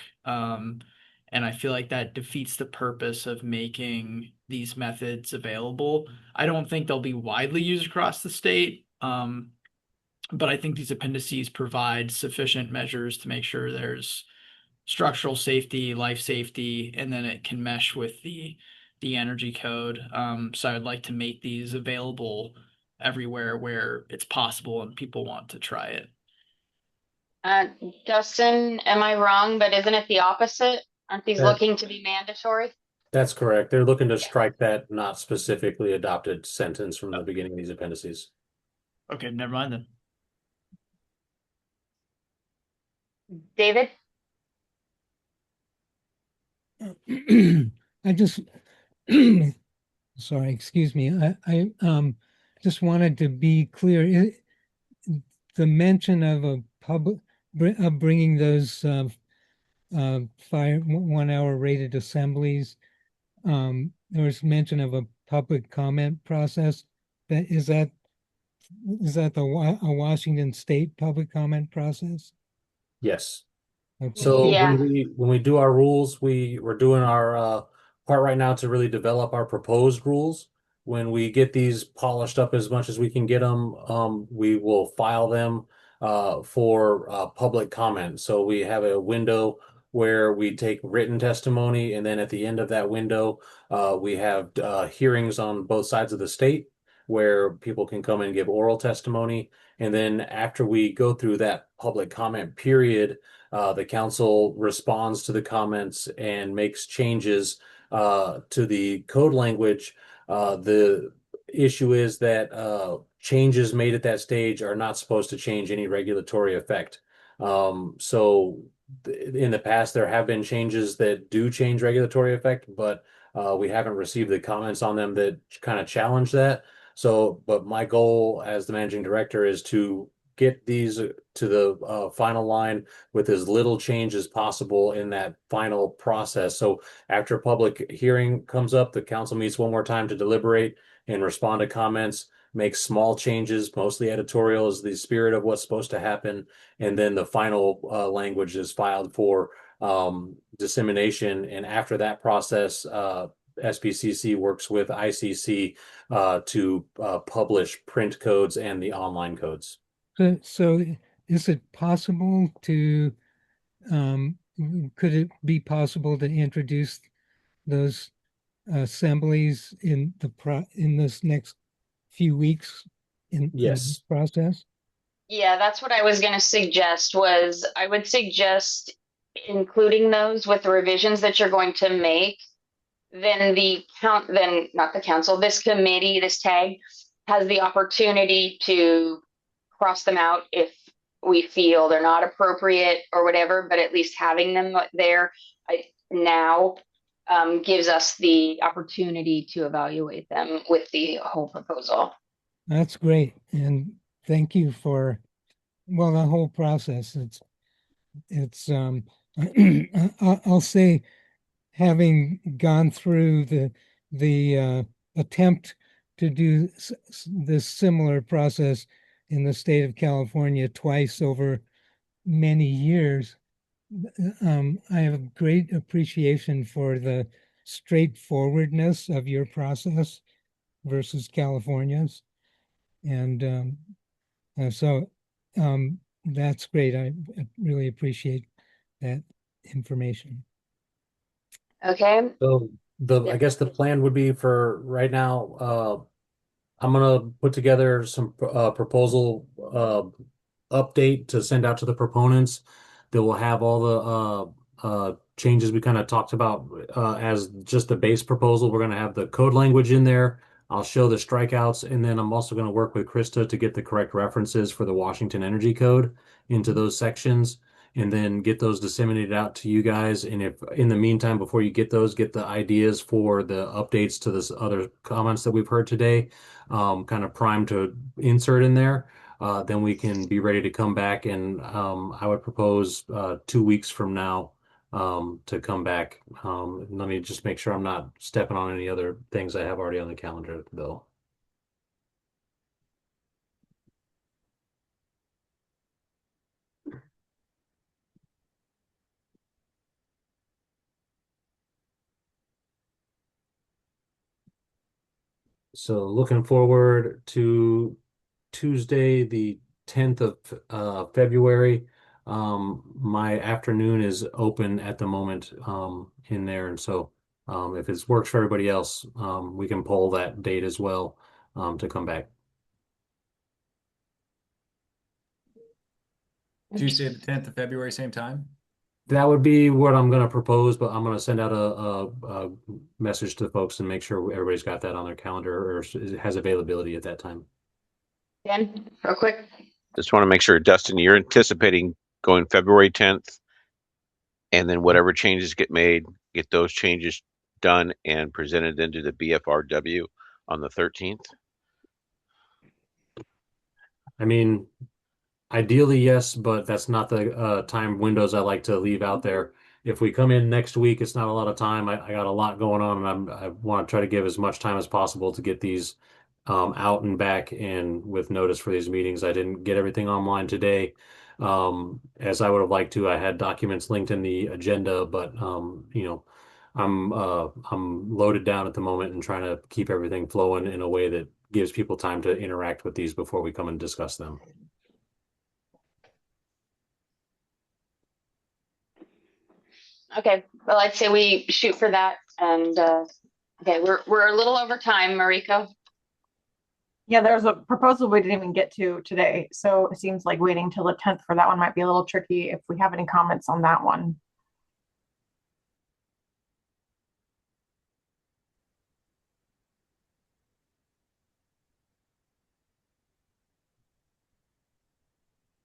And I feel like that defeats the purpose of making these methods available. I don't think they'll be widely used across the state. But I think these appendices provide sufficient measures to make sure there's structural safety, life safety, and then it can mesh with the energy code. So I would like to make these available everywhere where it's possible and people want to try it. Dustin, am I wrong? But isn't it the opposite? Aren't these That looking to be mandatory? that's correct. They're looking to Yeah. strike that not specifically adopted sentence from the beginning of these appendices. Okay, never mind then. David? I just sorry, excuse me. I just wanted to be clear. The mention of a public of bringing those fire 1 hour rated assemblies. There was mention of a public comment process. Is that a Washington State public comment process? Yes. Okay. So Yeah. when we do our rules, we're doing our part right now to really develop our proposed rules. When we get these polished up as much as we can get them, we will file them for public comment. So we have a window where we take written testimony, and then at the end of that window, we have hearings on both sides of the state where people can come and give oral testimony. And then after we go through that public comment period, the council responds to the comments and makes changes to the code language. The issue is that changes made at that stage are not supposed to change any regulatory effect. So in the past, there have been changes that do change regulatory effect, but we haven't received the comments on them that kind of challenge that. So, but my goal as the managing director is to get these to the final line with as little change as possible in that final process. So after a public hearing comes up, the council meets one more time to deliberate and respond to comments, make small changes, mostly editorial is the spirit of what's supposed to happen. And then the final language is filed for dissemination. And after that process, SBCC works with ICC to publish print codes and the online codes. So is it possible to, could it be possible to introduce those assemblies in this next few weeks in this Yes. process? Yeah, that's what I was going to suggest was I would suggest including those with the revisions that you're going to make. Then not the council, this committee, this tag has the opportunity to cross them out if we feel they're not appropriate or whatever, but at least having them there now gives us the opportunity to evaluate them with the whole proposal. That's great. And thank you for, well, the whole process. It's I'll say, having gone through the attempt to do this similar process in the state of California twice over many years, I have a great appreciation for the straightforwardness of your process versus California's. And so that's great. I really appreciate that information. Okay. So I guess the plan would be for right now, I'm gonna put together some proposal update to send out to the proponents that will have all the changes we kind of talked about as just the base proposal. We're gonna have the code language in there. I'll show the strikeouts, and then I'm also going to work with Krista to get the correct references for the Washington Energy Code into those sections, and then get those disseminated out to you guys. And if in the meantime, before you get those, get the ideas for the updates to this other comments that we've heard today, kind of primed to insert in there, then we can be ready to come back. And I would propose 2 weeks from now to come back. Let me just make sure I'm not stepping on any other things I have already on the calendar, though. So looking forward to Tuesday, the 10th of February. My afternoon is open at the moment in there. And so if it works for everybody else, we can pull that date as well to come back. Tuesday, the 10th of February, same time? That would be what I'm going to propose, but I'm going to send out a message to folks and make sure everybody's got that on their calendar or has availability at that time. Dan, real quick. Just want to make sure, Dustin, you're anticipating going February 10th, and then whatever changes get made, get those changes done and presented into the BFRW on the 13th. I mean, ideally, yes, but that's not the time windows I like to leave out there. If we come in next week, it's not a lot of time. I got a lot going on, and I want to try to give as much time as possible to get these out and back and with notice for these meetings. I didn't get everything online today as I would have liked to. I had documents linked in the agenda, but you know, I'm loaded down at the moment and trying to keep everything flowing in a way that gives people time to interact with these before we come and discuss them. Okay, well, I'd say we shoot for that. And okay, we're a little over time, Mariko. Yeah, there's a proposal we didn't even get to today, so it seems like waiting till the 10th for that one might be a little tricky if we have any comments on that one.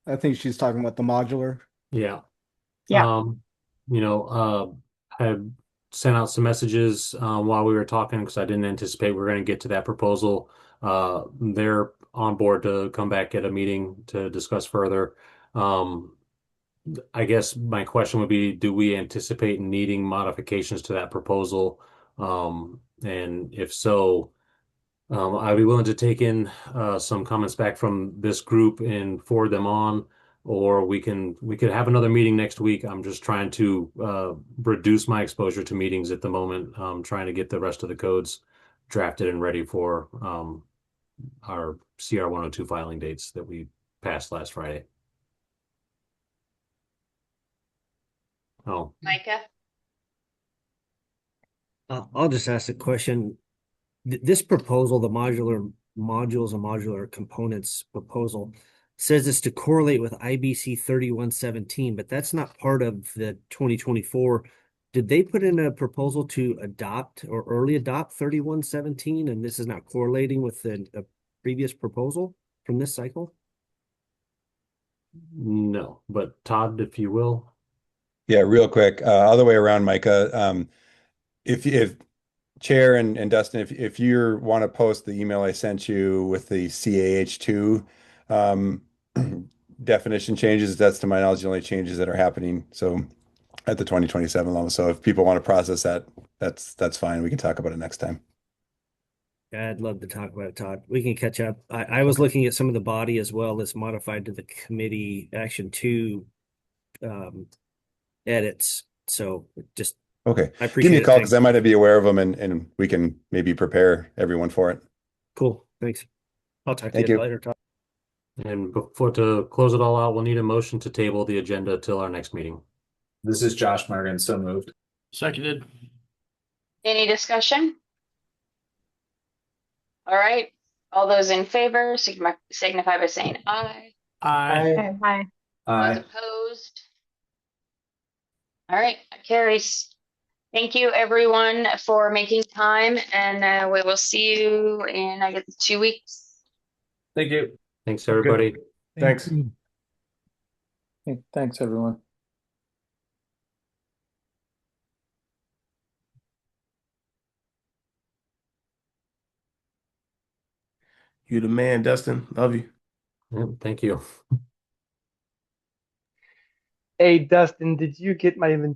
I think she's talking about the modular. Yeah. Yeah. You know, I sent out some messages while we were talking because I didn't anticipate we were going to get to that proposal. They're on board to come back at a meeting to discuss further. I guess my question would be, do we anticipate needing modifications to that proposal? And if so, I'd be willing to take in some comments back from this group and forward them on, or we could have another meeting next week. I'm just trying to reduce my exposure to meetings at the moment. Trying to get the rest of the codes drafted and ready for our CR 102 filing dates that we passed last Friday. Oh, Micah? I'll just ask a question. This proposal, the modular modules and modular components proposal, says it's to correlate with IBC 3117, but that's not part of the 2024. Did they put in a proposal to adopt or early adopt 3117, and this is not correlating with the previous proposal from this cycle? no, but Todd, if you will. Yeah, real quick, other way around, Micah. If Chair and Dustin, if you want to post the email I sent you with the CAH2 definition changes, that's to my knowledge the only changes that are happening. So at the 2027 level. So if people want to process that, that's fine. We can talk about it next time. I'd love to talk about it, Todd. We can catch up. I was looking at some of the body as well as modified to the committee action 2 edits. So just okay. I appreciate Give me a call it. because I might not be aware of them and we can maybe prepare everyone for it. Cool. Thanks. I'll talk to Thank you you later, Todd. And before to close it all out, we'll need a motion to table the agenda till our next meeting. This is Josh Morgan, so moved. Seconded. Any discussion? All right. All those in favor signify by saying aye. Aye. Okay, bye. Those opposed? All right, that carries. Thank you, everyone, for making time, and we will see you in, I guess, 2 weeks. Thank you. Thanks, everybody. Thanks. Okay, thanks, everyone. You the man, Dustin. Love you. Yeah, thank you. Hey, Dustin, did you get my invitation?